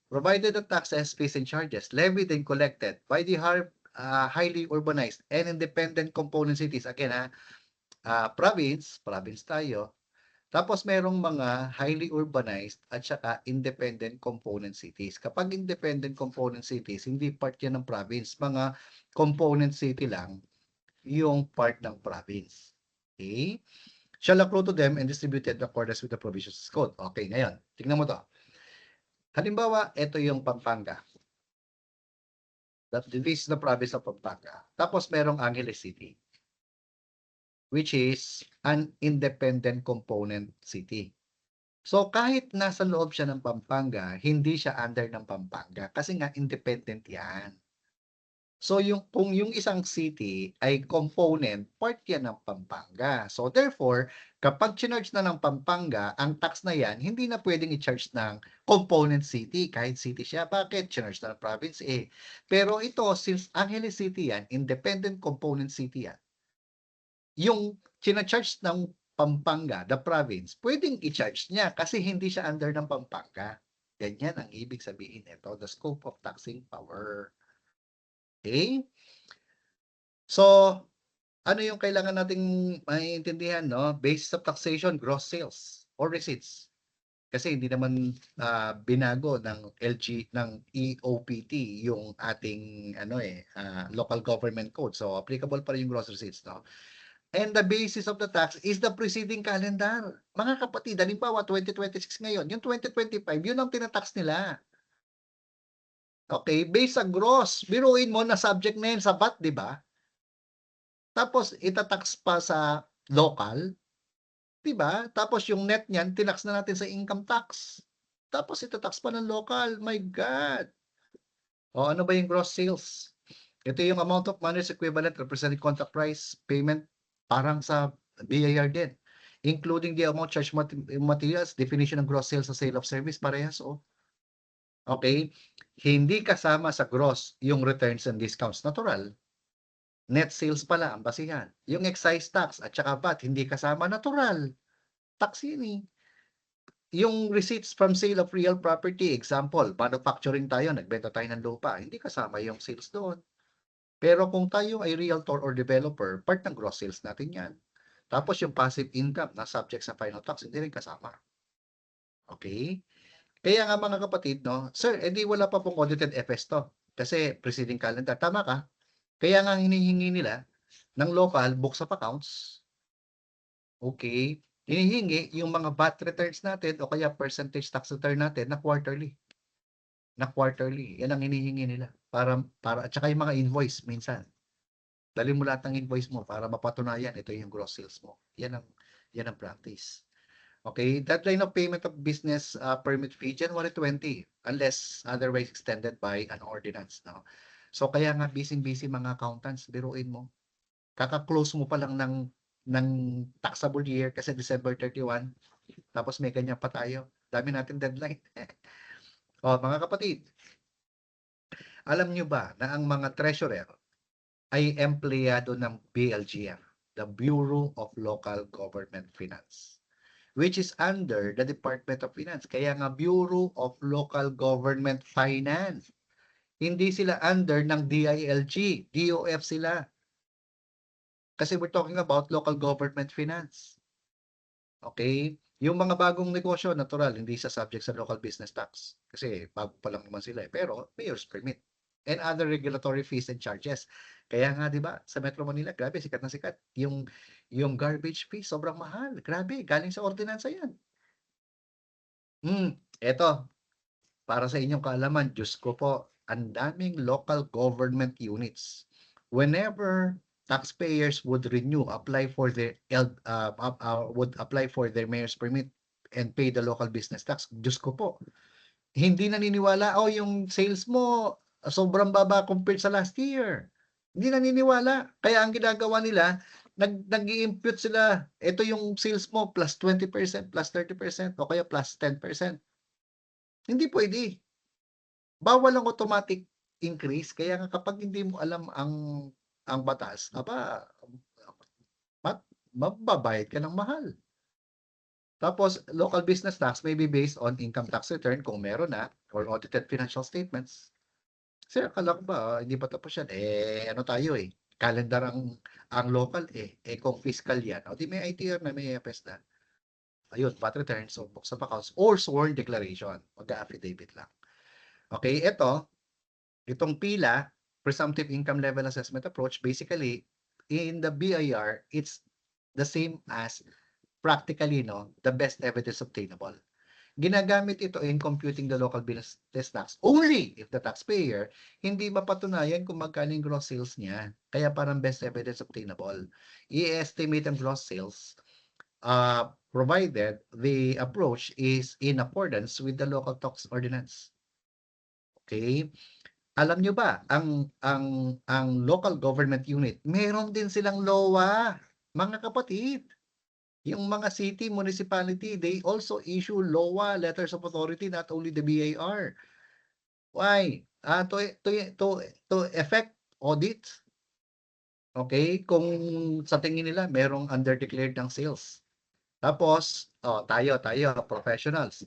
Provided the taxes, fees, and charges levied and collected by the highly urbanized and independent component cities. Again, province tayo. Tapos merong mga highly urbanized at saka independent component cities. Kapag independent component cities, hindi part yan ng province. Mga component city lang yung part ng province. Okay? Shall accrue to them and distributed in accordance with the provisions of the code. Okay, ngayon, tingnan mo to. Halimbawa, ito yung Pampanga. This is the province of Pampanga. Tapos merong Angeles City, which is an independent component city. So kahit nasa loob siya ng Pampanga, hindi siya under ng Pampanga kasi nga independent 'yan. So kung yung isang city ay component, part 'yan ng Pampanga. So therefore, kapag chinarge na ng Pampanga, ang tax na 'yan hindi na puwedeng i-charge ng component city kahit city siya. Bakit? Chinarge na ng province, eh. Pero ito since Angeles City 'yan, independent component city 'yan, yung china-charge ng Pampanga, the province, puwedeng i-charge niya kasi hindi siya under ng Pampanga. Ganyan ang ibig sabihin nito, the scope of taxing power. Okay? So, ano yung kailangan nating maintindihan 'no? Basis of taxation, gross sales or receipts. Kasi hindi naman, binago ng EOPT yung ating ano, local government code. So, applicable pa rin yung gross receipts 'no? And the basis of the tax is the preceding calendar. Mga kapatid, halimbawa 2026 ngayon, yung 2025 yun ang tina-tax nila. Okay, based sa gross. Biruin mo na subject na yun sa VAT, 'di ba? Tapos ita-tax pa sa local, 'di ba? Tapos yung net niyan tinax na natin sa income tax. Tapos ita-tax pa ng local, my God! O ano ba yung gross sales? Ito yung amount of monies equivalent representing contract price payment parang sa BIR din. Including the amount charged materials, definition ng gross sales sa sale of service, parehas oh. Okay? Hindi kasama sa gross yung returns and discounts, natural. Net sales pala ang basihan. Yung excise tax at saka VAT, hindi kasama, natural. Tax yun eh. Yung receipts from sale of real property, example, manufacturing tayo, nagbenta tayo ng lupa, hindi kasama yung sales doon. Pero kung tayo ay realtor or developer, part ng gross sales natin yan. Tapos yung passive income na subject sa final tax, hindi rin kasama. Okay? Kaya nga mga kapatid, no, sir, edi wala pa pong audited FS to. Kasi preceding calendar. Tama ka. Kaya nga hinihingi nila ng local books of accounts. Okay? Hinihingi yung mga VAT returns natin o kaya percentage tax return natin na quarterly. Na quarterly. Yan ang hinihingi nila. Para at saka yung mga invoice minsan. Dali mo lahat ng invoice mo para mapatunayan ito yung gross sales mo. Yan ang practice. Okay, deadline of payment of business permit fee January 20 unless otherwise extended by an ordinance, no. So kaya nga busy mga accountants, biruin mo. Kaka-close mo pa lang ng taxable year kasi December 31, tapos may ganyan pa tayo. Dami natin deadline. Oh, mga kapatid, alam nyo ba na ang mga treasurer ay empleyado ng BLGF, the Bureau of Local Government Finance, which is under the Department of Finance. Kaya nga Bureau of Local Government Finance. Hindi sila under ng DILG, DOF sila. Kasi we're talking about local government finance. Okay? Yung mga bagong negosyo, natural, hindi sa subject sa local business tax. Kasi bago pa lang naman sila. Pero mayor's permit. And other regulatory fees and charges. Kaya nga, di ba, sa Metro Manila, grabe, sikat na sikat. Yung garbage fee, sobrang mahal. Grabe, galing sa ordinansa yan. Eto, para sa inyong kaalaman, Diyos ko po, ang daming local government units. Whenever taxpayers would renew, would apply for their mayor's permit and pay the local business tax, Diyos ko po, hindi naniniwala, oh, yung sales mo sobrang baba compared sa last year. Hindi naniniwala. Kaya ang ginagawa nila, nag-i-impute sila, ito yung sales mo plus 20%, plus 30%, o kaya plus 10%. Hindi pwede. Bawal ang automatic increase. Kaya nga kapag hindi mo alam ang batas, mababayad ka ng mahal. Tapos, local business tax may be based on income tax return kung meron na or audited financial statements. Sir, akala ko ba hindi pa tapos yan? Ano tayo calendar ang local kung fiscal yan, o di may ITR na, may EFS na. Ayun, VAT returns o books of accounts or sworn declaration. Mag-affidavit lang. Okay, itong PILA, Presumptive Income Level Assessment Approach, basically, in the BIR, it's the same as practically, no, the best evidence obtainable. Ginagamit ito in computing the local business tax only if the taxpayer hindi mapatunayan kung magkano yung gross sales niya. Kaya parang best evidence obtainable. I-estimate ang gross sales provided the approach is in accordance with the local tax ordinance. Okay? Alam nyo ba, ang local government unit, meron din silang LOA, mga kapatid. Yung mga city, municipality, they also issue LOA, letters of authority, not only the BAR. Why? To effect audit. Okay? Kung sa tingin nila, merong underdeclared ng sales. Tapos, tayo, professionals.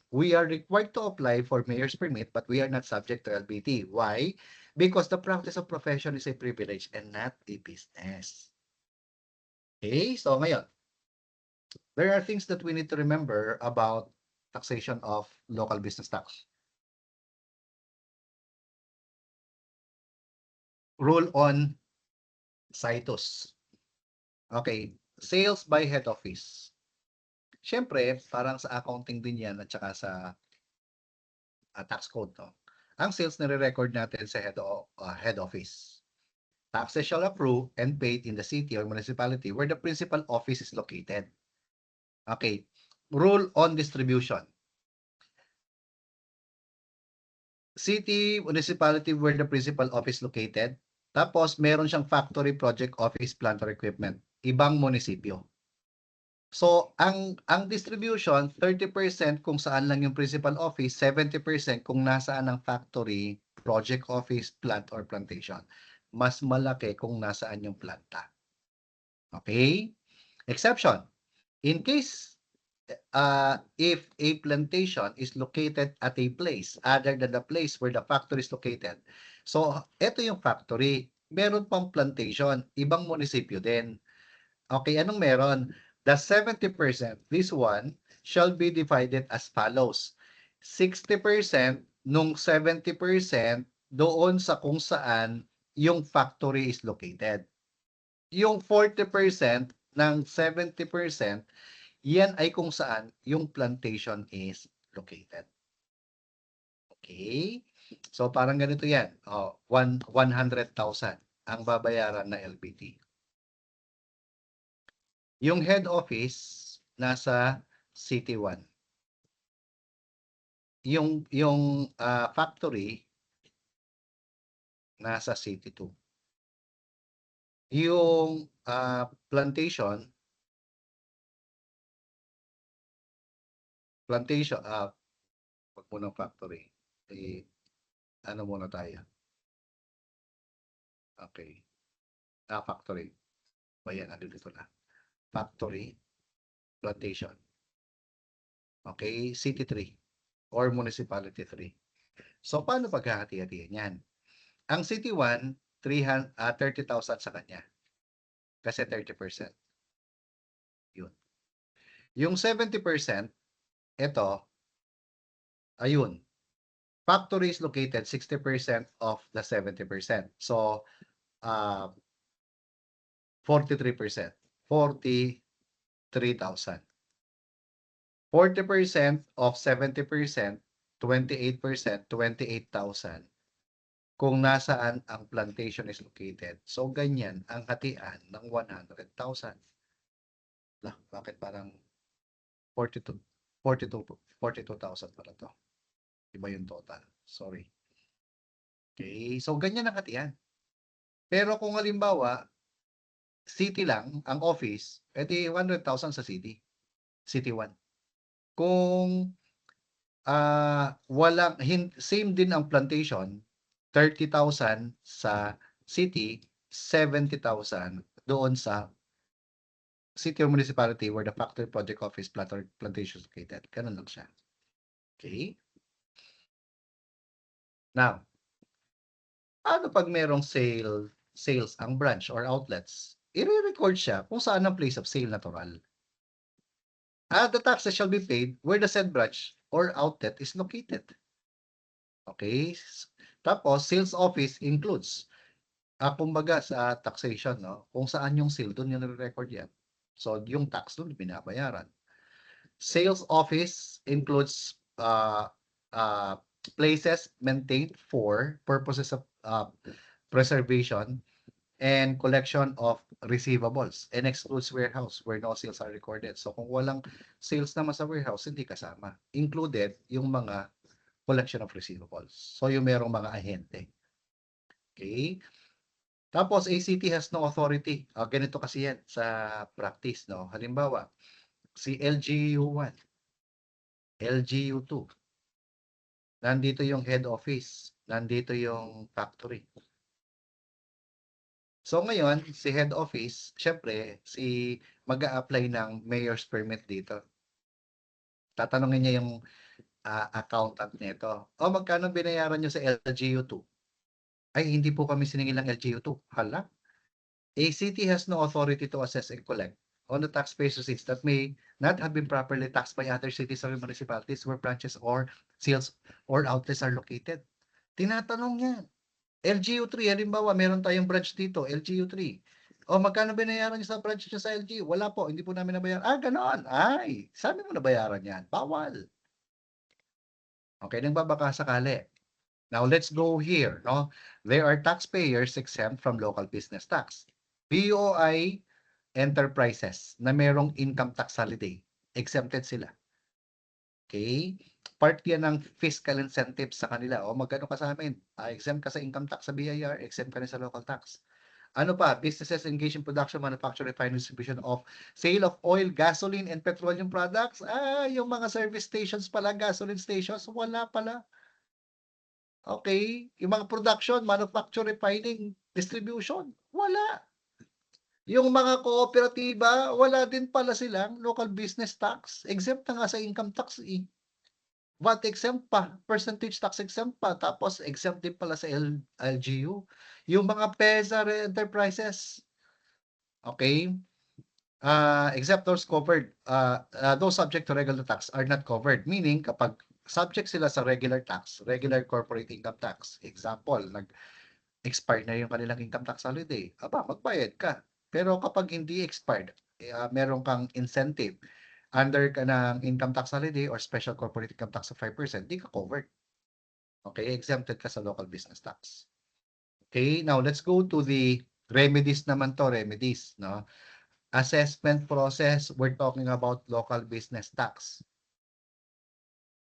We are required to apply for mayor's permit, but we are not subject to LBT. Why? Because the practice of profession is a privilege and not a business. Okay? So, ngayon, there are things that we need to remember about taxation of local business tax. Rule on situs. Okay, sales by head office. Siyempre, parang sa accounting din yan at saka sa tax code. No? Ang sales nire-record natin sa head office. Taxes shall accrue and paid in the city or municipality where the principal office is located. Okay, rule on distribution. City, municipality where the principal office located. Tapos, meron siyang factory, project, office, plant, or equipment. Ibang munisipyo. So, ang distribution, 30% kung saan lang yung principal office, 70% kung nasaan ang factory, project office, plant, or plantation. Mas malaki kung nasaan yung planta. Okay? Exception. In case if a plantation is located at a place other than the place where the factory is located. So, ito yung factory. Meron pang plantation, ibang munisipyo din. Okay, anong meron? The 70%, this one, shall be divided as follows. 60% nung 70% doon sa kung saan yung factory is located. Yung 40% ng 70%, yan ay kung saan yung plantation is located. Okay? So, parang ganito yan. 100,000 ang babayaran na LPT. Yung head office, nasa City 1. Yung factory, nasa City 2. Yung plantation, wag muna factory. Ano muna tayo? Okay. Factory. Ayan, ano dito na. Factory, plantation. Okay, City 3 or Municipality 3. So, paano paghahati-hatihan yan? Ang City 1, 30,000 sa kanya. Kasi 30%. Yun. Yung 70%, ito, ayun. Factory is located 60% of the 70%. So, 43%. 43,000. 40% of 70%, 28%, 28,000. Kung nasaan ang plantation is located. So, ganyan ang hatian ng 100,000. Bakit parang 42,000 pala to. Iba yung total. Sorry. Okay. So, ganyan ang hatian. Pero kung halimbawa, city lang ang office, edi 100,000 sa city. City 1. Kung same din ang plantation, 30,000 sa city, 70,000 doon sa city or municipality where the factory, project, office, plant, or plantation is located. Ganun lang siya. Okay? Now, ano pag merong sales ang branch or outlets? I-record siya kung saan ang place of sale natural. The taxes shall be paid where the said branch or outlet is located. Okay? Tapos, sales office includes, kumbaga sa taxation, no? Kung saan yung sale, doon yung record yan. So, yung tax doon, binabayaran. Sales office includes places maintained for purposes of preservation and collection of receivables and excludes warehouse where no sales are recorded. So kung walang sales naman sa warehouse, hindi kasama. Included yung mga collection of receivables. So yung merong mga ahente. Okay? Tapos ACT has no authority. Ganito kasi yan sa practice, no? Halimbawa, si LGU1, LGU2, nandito yung head office, nandito yung factory. So ngayon, si head office, syempre, mag-a-apply ng mayor's permit dito. Tatanungin niya yung accountant nito. O magkano binayaran niyo sa LGU2? Ay, hindi po kami siningil ng LGU2. Hala? ACT has no authority to assess and collect on the taxpayers' receipts that may not have been properly taxed by other cities or municipalities where branches or sales or outlets are located. Tinatanong niya. LGU3, halimbawa, meron tayong branch dito, LGU3. O, magkano binayaran niyo sa branch niyo sa LGU? Wala po, hindi po namin nabayaran. Ganon. Ay, sabi mo nabayaran yan. Bawal. Okay, nang babaka sakali. Now, let's go here. No? There are taxpayers exempt from local business tax. BOI enterprises na merong income tax holiday, exempted sila. Okay? Part yan ng fiscal incentives sa kanila. O magkano ka sa amin? Exempt ka sa income tax sa BIR, exempt ka rin sa local tax. Ano pa? Businesses engaged in production, manufacture, refining, distribution of sale of oil, gasoline, and petroleum products. Yung mga service stations pala, gasoline stations, wala pala. Okay? Yung mga production, manufacture, refining, distribution, wala. Yung mga kooperatiba, wala din pala silang local business tax. Exempt na nga sa income tax eh. VAT exempt pa, percentage tax exempt pa, tapos exempt din pala sa LGU. Yung mga PESA enterprises, okay? Except those covered, those subject to regular tax are not covered. Meaning, kapag subject sila sa regular tax, regular corporate income tax, example, expire na yung kanilang income tax holiday, magbayad ka. Pero kapag hindi expired, meron kang incentive under ka ng income tax holiday or special corporate income tax of 5%, di ka covered. Okay, exempted ka sa local business tax. Okay, now let's go to the remedies naman to, remedies, no? Assessment process, we're talking about local business tax.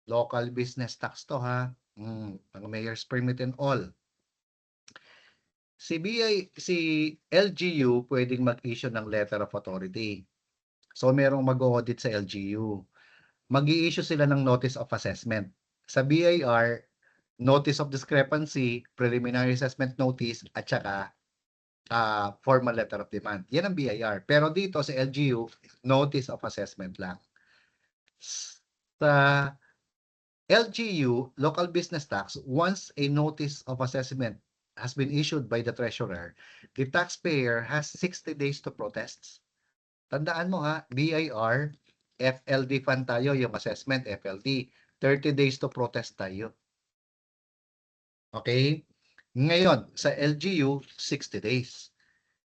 Local business tax to ha, ang mayor's permit and all. Si LGU pwedeng mag-issue ng letter of authority. So merong mag-audit sa LGU. Mag-i-issue sila ng notice of assessment. Sa BIR, notice of discrepancy, preliminary assessment notice, at saka formal letter of demand. Yan ang BIR. Pero dito sa LGU, notice of assessment lang. Sa LGU, local business tax, once a notice of assessment has been issued by the treasurer, the taxpayer has 60 days to protest. Tandaan mo ha, BIR, FLD fund tayo, yung assessment, FLD, 30 days to protest tayo. Okay? Ngayon, sa LGU, 60 days.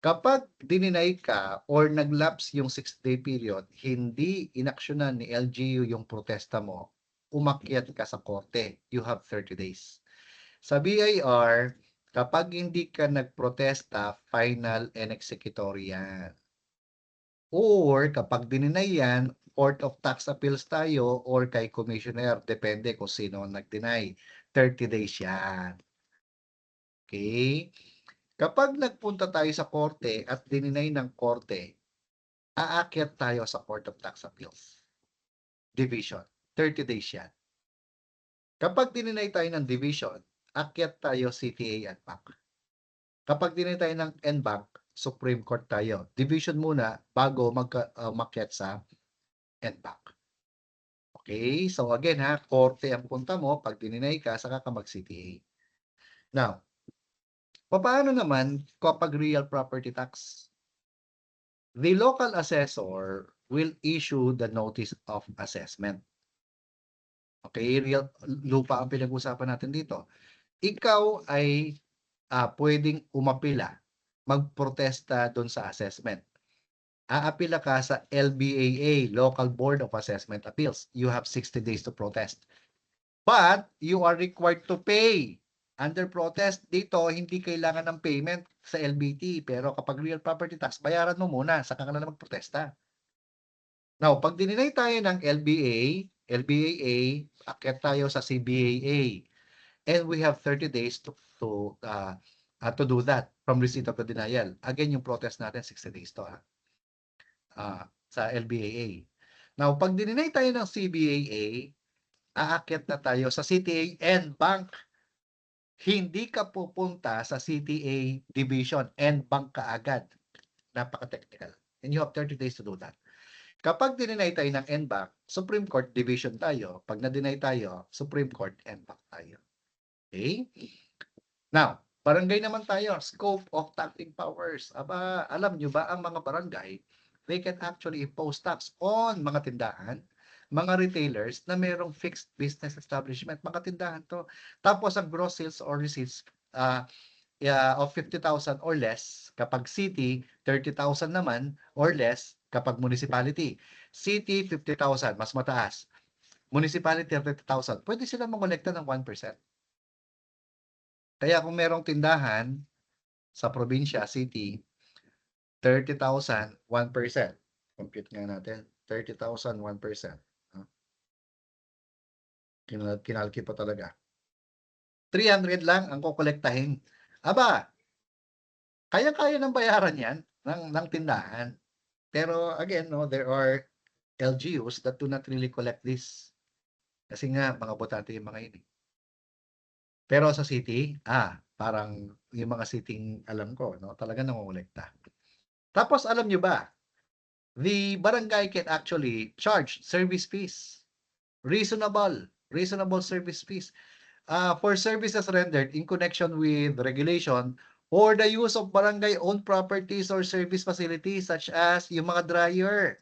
Kapag dininay ka or naglapse yung 60-day period, hindi inaksyonan ni LGU yung protesta mo, umakyat ka sa korte. You have 30 days. Sa BIR, kapag hindi ka nagprotesta, final and executory yan. Or kapag dininay yan, Court of Tax Appeals tayo or kay Commissioner, depende kung sino ang nag-deny. 30 days yan. Okay? Kapag nagpunta tayo sa korte at dininay ng korte, aakyat tayo sa Court of Tax Appeals. Division. 30 days yan. Kapag dininay tayo ng division, akyat tayo CTA at bank. Kapag dininay tayo ng NBank, Supreme Court tayo. Division muna bago makyat sa NBank. Okay? So again ha, korte ang punta mo, pag dininay ka, saka ka mag-CTA. Now, paano naman kapag real property tax? The local assessor will issue the notice of assessment. Okay, real lupa ang pinag-usapan natin dito. Ikaw ay pwedeng umapila, magprotesta doon sa assessment. aapila ka sa LBAA, Local Board of Assessment Appeals. You have 60 days to protest. But you are required to pay. Under protest, dito, hindi kailangan ng payment sa LBT. Pero kapag real property tax, bayaran mo muna, saka ka na magprotesta. Now, pag dininay tayo ng LBAA, akyat tayo sa CBAA. And we have 30 days to do that from receipt of the denial. Again, yung protest natin, 60 days to sa LBAA. Now, pag dininay tayo ng CBAA, aakyat na tayo sa CTA and bank. Hindi ka pupunta sa CTA division and bank kaagad. Napaka-technical. And you have 30 days to do that. Kapag dininay tayo ng NBank, Supreme Court division tayo. Pag na-deny tayo, Supreme Court NBank tayo. Okay? Now, barangay naman tayo. Scope of taxing powers. Aba, alam nyo ba ang mga barangay, they can actually impose tax on mga tindahan, mga retailers na mayroong fixed business establishment. Mga tindahan to. Tapos ang gross sales or receipts of 50,000 or less. Kapag city, 30,000 naman or less kapag municipality. City, 50,000, mas mataas. Municipality, 30,000. Pwede sila mangolekta ng 1%. Kaya kung merong tindahan sa probinsya, city, 30,000, 1%. Compute nga natin. 30,000, 1%. Kinalki pa talaga. 300 lang ang kukolektahin. Aba, kaya-kaya ng bayaran yan ng tindahan. Pero again, no, there are LGUs that do not really collect this. Kasi nga, mga botante yung mga ini. Pero sa city, parang yung mga city alam ko, no, talaga nangongolekta. Tapos alam nyo ba, the barangay can actually charge service fees. Reasonable service fees. For services rendered in connection with regulation or the use of barangay-owned properties or service facilities such as yung mga dryer.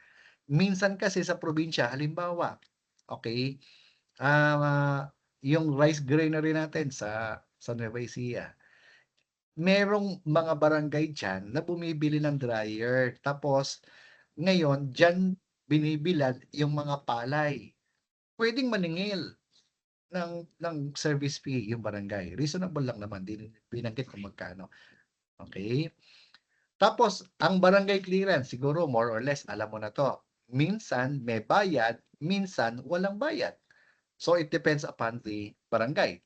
Minsan kasi sa probinsya, halimbawa, okay, yung rice granary natin sa Nueva Ecija, merong mga barangay dyan na bumibili ng dryer. Tapos, ngayon, dyan binibilad yung mga palay. Pwedeng maningil ng service fee yung barangay. Reasonable lang naman, din binanggit kung magkano. Okay? Tapos, ang barangay clearance, siguro more or less, alam mo na to. Minsan may bayad, minsan walang bayad. So, it depends upon the barangay.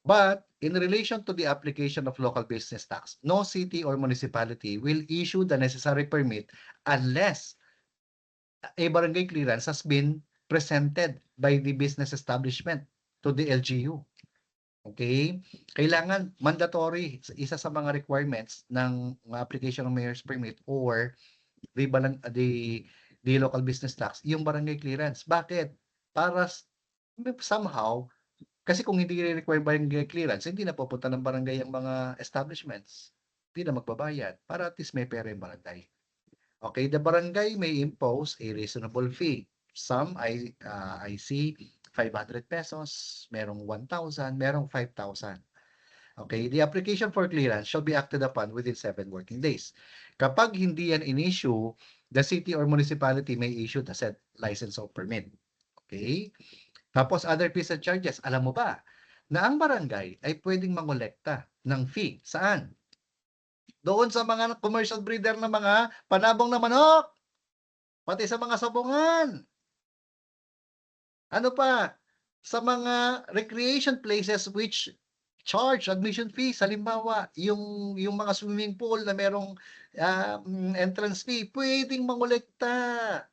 But, in relation to the application of local business tax, no city or municipality will issue the necessary permit unless a barangay clearance has been presented by the business establishment to the LGU. Okay? Kailangan mandatory, isa sa mga requirements ng application ng mayor's permit or the local business tax, yung barangay clearance. Bakit? Para somehow, kasi kung hindi require barangay clearance, hindi na pupunta ng barangay ang mga establishments. Hindi na magbabayad para at least may pera yung barangay. Okay, the barangay may impose a reasonable fee. Some I see 500 pesos, merong 1,000, merong 5,000. Okay, the application for clearance shall be acted upon within 7 working days. Kapag hindi yan in-issue, the city or municipality may issue the said license or permit. Okay? Tapos other fees and charges, alam mo ba na ang barangay ay pwedeng mangolekta ng fee. Saan? Doon sa mga commercial breeder na mga panabong na manok, pati sa mga sabungan. Ano pa? Sa mga recreation places which charge admission fees, halimbawa, yung mga swimming pool na merong entrance fee, pwedeng mangolekta.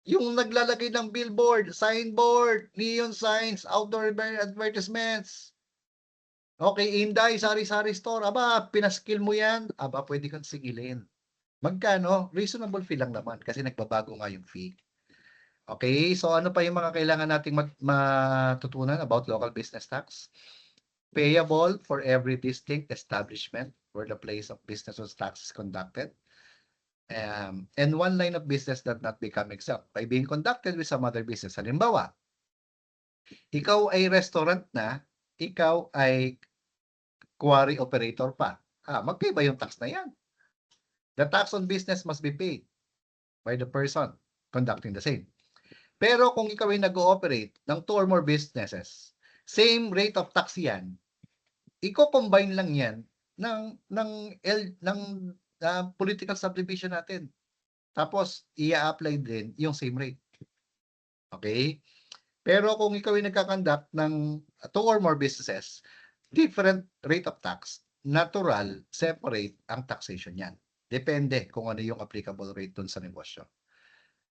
Yung naglalagay ng billboard, signboard, neon signs, outdoor advertisements. Okay, Inday, sari-sari store. Aba, pinaskill mo yan. Aba, pwede kang sigilin. Magkano? Reasonable fee lang naman kasi nagbabago nga yung fee. Okay, so ano pa yung mga kailangan nating matutunan about local business tax? Payable for every distinct establishment where the place of business or tax is conducted. And one line of business that not become exempt by being conducted with some other business. Halimbawa, ikaw ay restaurant na, ikaw ay quarry operator pa. Magkaiba yung tax na yan. The tax on business must be paid. by the person conducting the same. Pero kung ikaw ay nag-ooperate ng 2 or more businesses, same rate of tax yan, iko-combine lang yan ng political subdivision natin. Tapos ia-apply din yung same rate. Okay? Pero kung ikaw ay nagka-conduct ng 2 or more businesses, different rate of tax, natural, separate ang taxation niyan. Depende kung ano yung applicable rate dun sa negosyo.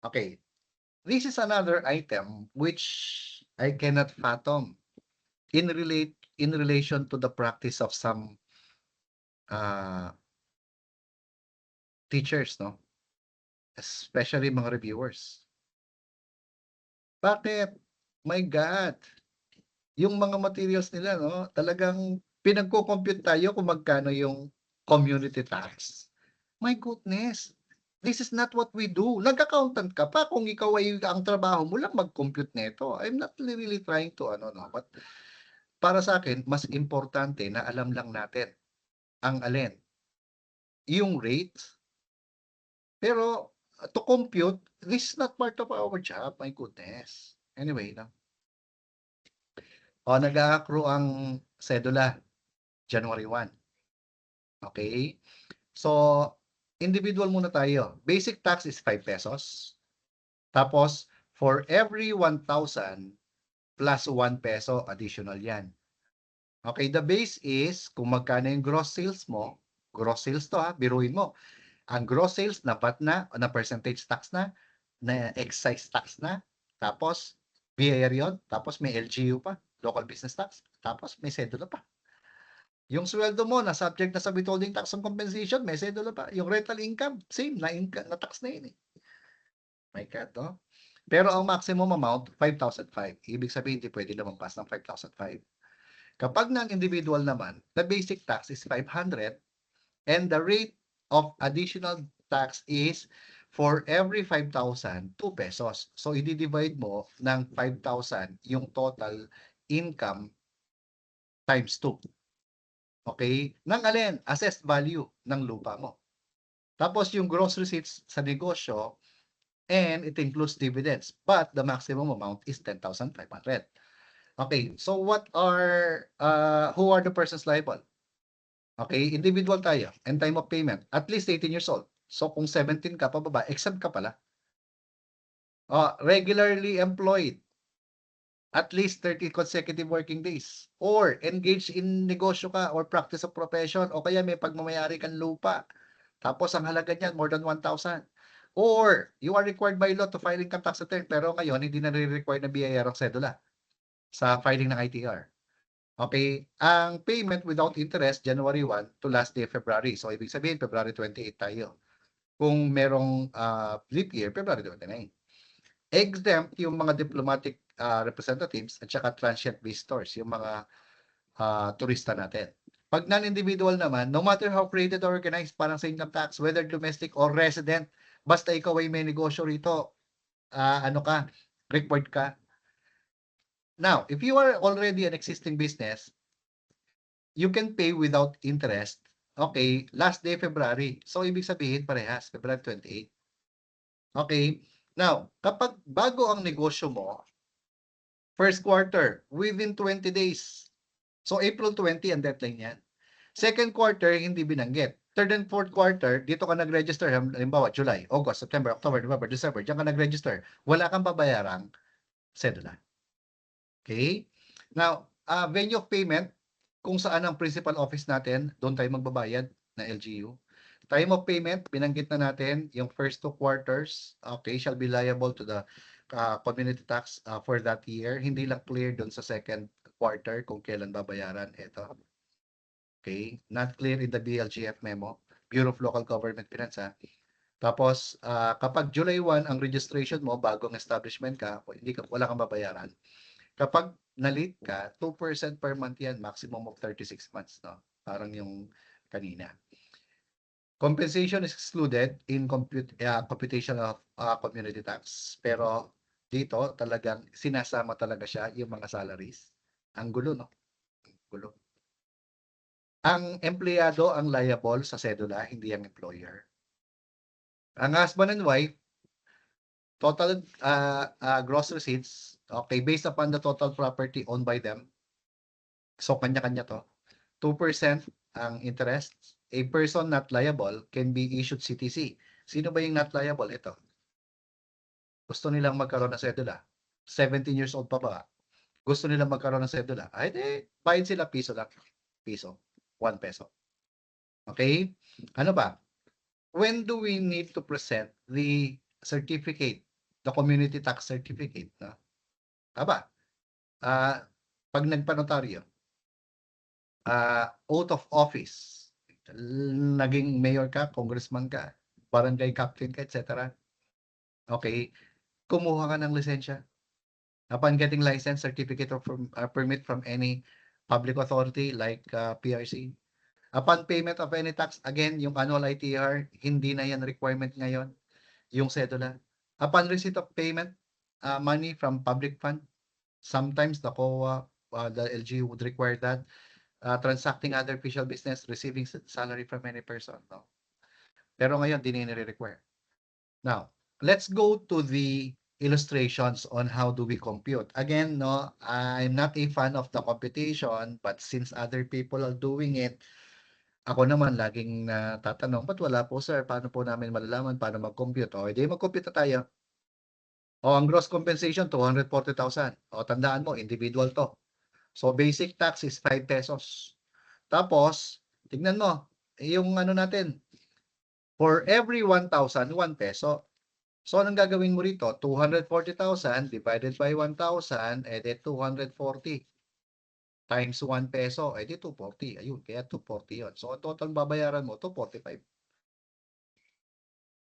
Okay. This is another item which I cannot fathom in relation to the practice of some teachers, no? Especially mga reviewers. Bakit? My God! Yung mga materials nila, no, talagang pinagko-compute tayo kung magkano yung community tax. My goodness! This is not what we do. Nag-accountant ka pa kung ikaw ay ang trabaho mo lang mag-compute nito. I'm not really trying to ano, no, but para sa akin, mas importante na alam lang natin ang alin, yung rate. Pero to compute, this is not part of our job. My goodness. Anyway, no? O, nag-a-accrue ang sedula January 1. Okay? So, individual muna tayo. Basic tax is 5 pesos. Tapos, for every 1,000 plus 1 peso, additional yan. Okay, the base is kung magkano yung gross sales mo, gross sales to ha, biruin mo. Ang gross sales na VAT na percentage tax na excise tax na, tapos BIR yun, tapos may LGU pa, local business tax, tapos may sedula pa. Yung sweldo mo na subject na sa withholding tax and compensation, may sedula pa. Yung rental income, same na, na tax na yun eh. My God, no? Pero ang maximum amount, 5,005. Ibig sabihin, hindi pwede lumampas ng 5,005. Kapag non-individual naman, the basic tax is 500 and the rate of additional tax is for every 5,000, 2 pesos. So, i-divide mo ng 5,000 yung total income times 2. Okay? Nang alin? Assessed value ng lupa mo. Tapos yung gross receipts sa negosyo, and it includes dividends. But the maximum amount is 10,500. Okay, so who are the persons liable? Okay, individual tayo, and time of payment, at least 18 years old. So kung 17 ka pababa, exempt ka pala. Regularly employed, at least 30 consecutive working days. Or engaged in negosyo ka or practice of profession, o kaya may pagmamayari kang lupa. Tapos ang halaga niyan, more than 1,000. Or you are required by law to file income tax return, pero ngayon hindi na re-require na BIR ang sedula sa filing ng ITR. Okay, ang payment without interest, January 1 to last day February. So, ibig sabihin, February 28 tayo. Kung merong leap year, February 29. Exempt yung mga diplomatic representatives at saka transient visitors, yung mga turista natin. Pag non-individual naman, no matter how created or organized, parang sa income tax, whether domestic or resident, basta ikaw ay may negosyo rito, required ka. Now, if you are already an existing business, you can pay without interest. Okay, last day February. So, ibig sabihin parehas, February 28. Okay, now, kapag bago ang negosyo mo, first quarter, within 20 days. So, April 20 ang deadline yan. Second quarter, hindi binanggit. Third and fourth quarter, dito ka nag-register, halimbawa, July, August, September, October, November, December, diyan ka nag-register. Wala kang babayarang sedula. Okay? Now, venue of payment, kung saan ang principal office natin, doon tayo magbabayad na LGU. Time of payment, binanggit na natin, yung first 2 quarters, okay, shall be liable to the community tax for that year. Hindi lang clear doon sa second quarter kung kailan babayaran. Ito. Okay, not clear in the BLGF memo, Bureau of Local Government Finance. Tapos, kapag July 1 ang registration mo, bagong establishment ka, wala kang babayaran. Kapag na-late ka, 2% per month yan, maximum of 36 months, no? Parang yung kanina. Compensation is excluded in computation of community tax. Pero dito talagang sinasama talaga siya yung mga salaries. Ang gulo, no? Gulo. Ang empleyado ang liable sa sedula, hindi ang employer. Ang husband and wife, Total gross receipts, okay, based upon the total property owned by them. So kanya-kanya to. 2% ang interest. A person not liable can be issued CTC. Sino ba yung not liable? Ito. Gusto nilang magkaroon ng sedula. 17 years old pa ba? Gusto nilang magkaroon ng sedula. Ay, di, bayad sila piso lang. Piso. 1 peso. Okay? Ano ba? When do we need to present the certificate, the community tax certificate? No? Aba, pag nagpanotaryo, oath of office, naging mayor ka, congressman ka, barangay captain ka, etc. Okay, kumuha ka ng lisensya. Upon getting license, certificate of permit from any public authority like PRC. Upon payment of any tax, again, yung annual ITR, hindi na yan requirement ngayon, yung cedula. Upon receipt of payment, money from public fund, sometimes the COA, the LG would require that. Transacting other official business, receiving salary from any person. No? Pero ngayon, di na nire-require. Now, let's go to the illustrations on how do we compute. Again, no, I'm not a fan of the computation, but since other people are doing it, ako naman laging natatanong, ba't wala po sir? Paano po namin malalaman paano mag-compute? O, hindi mag-compute na tayo. O, ang gross compensation, 240,000. O, tandaan mo, individual to. So, basic tax is 5 pesos. Tapos, tignan mo, yung ano natin, for every 1,000, 1 peso. So, anong gagawin mo rito? 240,000 divided by 1,000, edi 240 times 1 peso, edi 240. Ayun, kaya 240 yun. So, ang total babayaran mo, 245.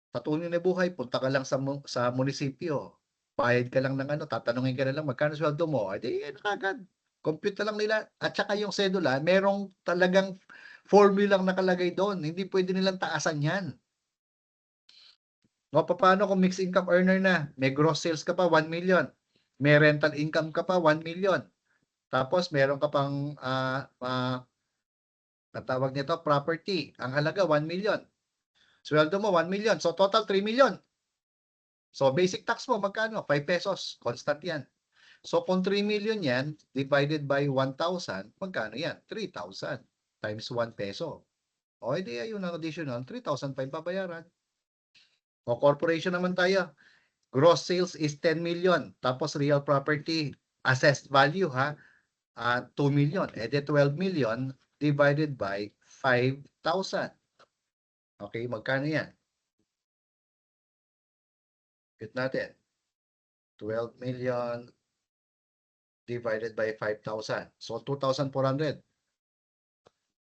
Sa tunay na buhay, punta ka lang sa munisipyo. Bayad ka lang ng ano, tatanungin ka na lang, magkano sweldo mo? Edi, ano kagad. Compute na lang nila. At saka yung sedula, merong talagang formula nakalagay doon. Hindi pwede nilang taasan yan. O, paano kung mixed income earner na? May gross sales ka pa, 1 million. May rental income ka pa, 1 million. Tapos, meron ka pang, natawag nito, property. Ang halaga, 1 million. Sweldo mo, 1 million. So, total 3 million. So, basic tax mo, magkano? 5 pesos. Constant yan. So, kung 3 million yan, divided by 1,000, magkano yan? 3,000 times 1 peso. O, edi ayun ang additional, 3,500 babayaran. O, corporation naman tayo. Gross sales is 10 million. Tapos, real property, assessed value, 2 million. Edi 12 million divided by 5,000. Okay, magkano yan? Get natin. 12 million divided by 5,000. So, 2,400.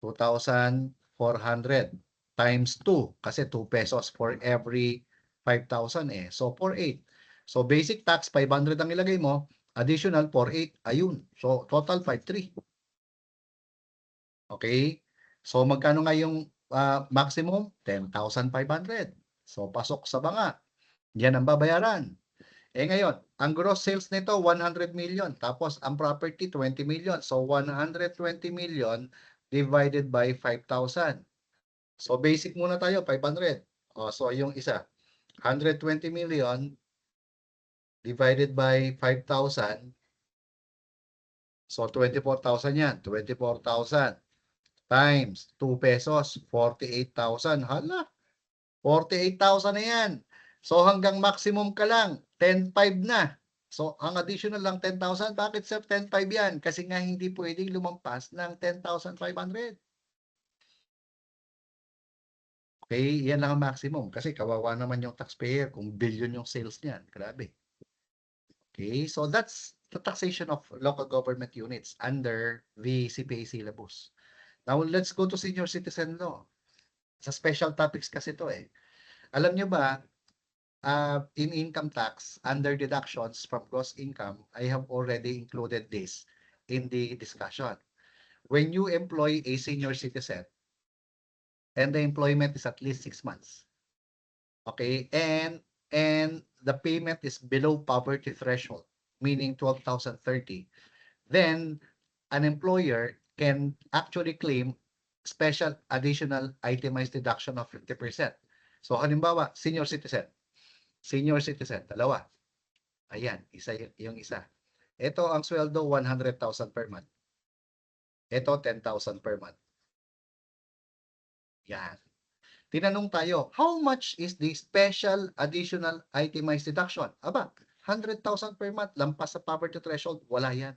2,400 times 2 kasi 2 pesos for every 5,000 eh. So, 4,800. So, basic tax, 500 ang ilagay mo. Additional, 4,800. Ayun. So, total, 5,300. Okay? So, magkano nga yung maximum? 10,500. So, pasok sa banga. Yan ang babayaran. Eh ngayon, ang gross sales nito 100 million, tapos ang property 20 million. So 120 million divided by 5,000. So basic muna tayo, 500. So yung isa, 120 million divided by 5,000. So 24,000 yan, 24,000 times 2 pesos, 48,000. Hala, 48,000 na yan. So hanggang maximum ka lang, 10,500 na. So ang additional lang 10,000. Bakit sir 10,500 yan? Kasi nga hindi pwedeng lumampas ng 10,500. Okay, yan lang ang maximum. Kasi kawawa naman yung taxpayer kung billion yung sales niyan. Grabe. Okay, so that's the taxation of local government units under the CPA syllabus. Now let's go to senior citizen law. Sa special topics kasi to eh. Alam nyo ba, in income tax, under deductions from gross income, I have already included this in the discussion. When you employ a senior citizen and the employment is at least 6 months, okay, and the payment is below poverty threshold, meaning 12,030, then an employer can actually claim special additional itemized deduction of 50%. So halimbawa, senior citizen, Senior citizen, dalawa. Ayan, isa yung isa. Ito ang sweldo 100,000 per month. Ito 10,000 per month. Yan. Tinanong tayo, how much is the special additional itemized deduction? Aba, 100,000 per month, lampas sa poverty threshold, wala yan.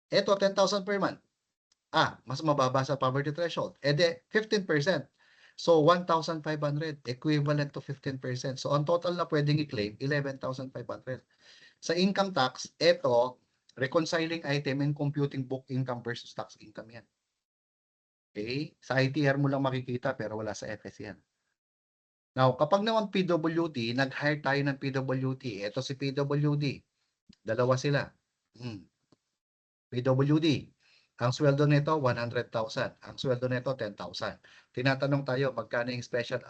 Ito 10,000 per month. Mas mababa sa poverty threshold. E de 15%. So 1,500 equivalent to 15%. So ang total na pwedeng i-claim 11,500. Sa income tax, ito reconciling item and computing book income versus tax income yan. Okay? Sa ITR mo lang makikita pero wala sa FS yan. Now, kapag naman PWD, nag-hire tayo ng PWD. Ito si PWD. Dalawa sila. PWD. Ang sweldo nito 100,000. Ang sweldo nito 10,000. Tinatanong tayo magkano yung special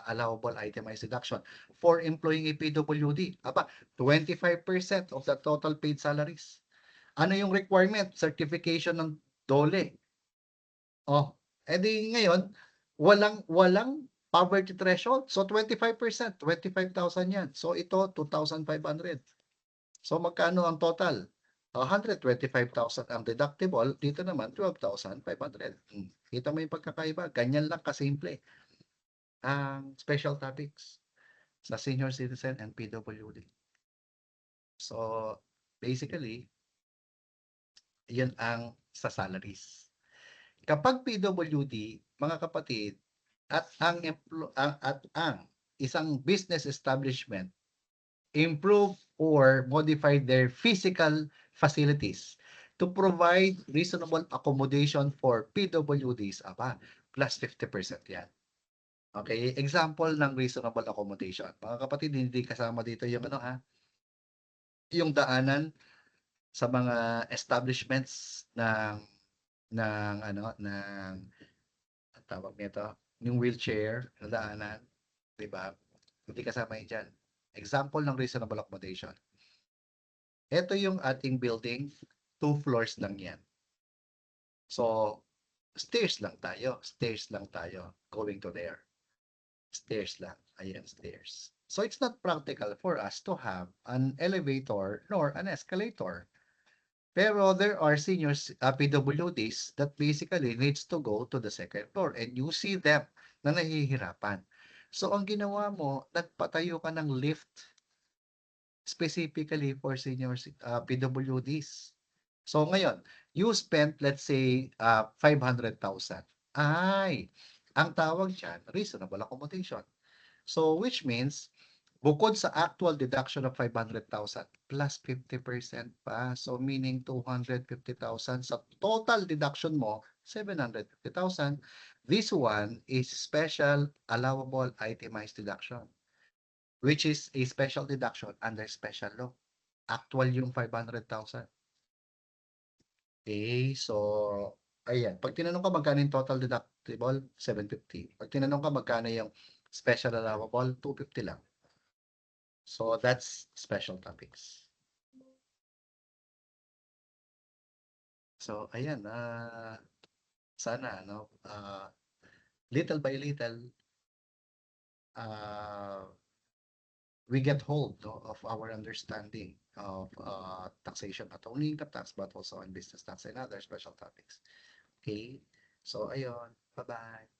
allowable itemized deduction for employing a PWD? Aba, 25% of the total paid salaries. Ano yung requirement? Certification ng DOLE. Edi ngayon, walang poverty threshold. So 25%, 25,000 yan. So ito 2,500. So magkano ang total? 125,000 ang deductible, dito naman 12,500. Kita mo yung pagkakaiba, ganyan lang kasimple ang special topics sa senior citizen and PWD. So basically, yan ang sa salaries. Kapag PWD, mga kapatid, at ang isang business establishment improve or modify their physical facilities to provide reasonable accommodation for PWDs, plus 50% yan. Okay, example ng reasonable accommodation. Mga kapatid, hindi kasama dito yung yung daanan sa mga establishments ng tawag nito, yung wheelchair na daanan, 'di ba? Hindi kasama yan dyan. Example ng reasonable accommodation. Ito yung ating building, 2 floors lang yan. So, stairs lang tayo going to there. Stairs lang, ayan, stairs. So, it's not practical for us to have an elevator nor an escalator. Pero there are seniors, PWDs that basically needs to go to the second floor and you see them na nahihirapan. So, ang ginawa mo, nagpatayo ka ng lift specifically for seniors, PWDs. So, ngayon, you spent, let's say, 500,000. Ang tawag dyan, reasonable accommodation. So, which means, bukod sa actual deduction of 500,000 plus 50% pa. So, meaning 250,000 sa total deduction mo, 750,000. This one is special allowable itemized deduction, which is a special deduction under special law. Actual yung 500,000. Okay, so, ayan. Pag tinanong ka magkano yung total deductible, 750. Pag tinanong ka magkano yung special allowable, 250 lang. So, that's special topics. So, ayan, sana, little by little, we get hold of our understanding of taxation, not only income tax, but also on business tax and other special topics. Okay? So, ayun. Bye-bye.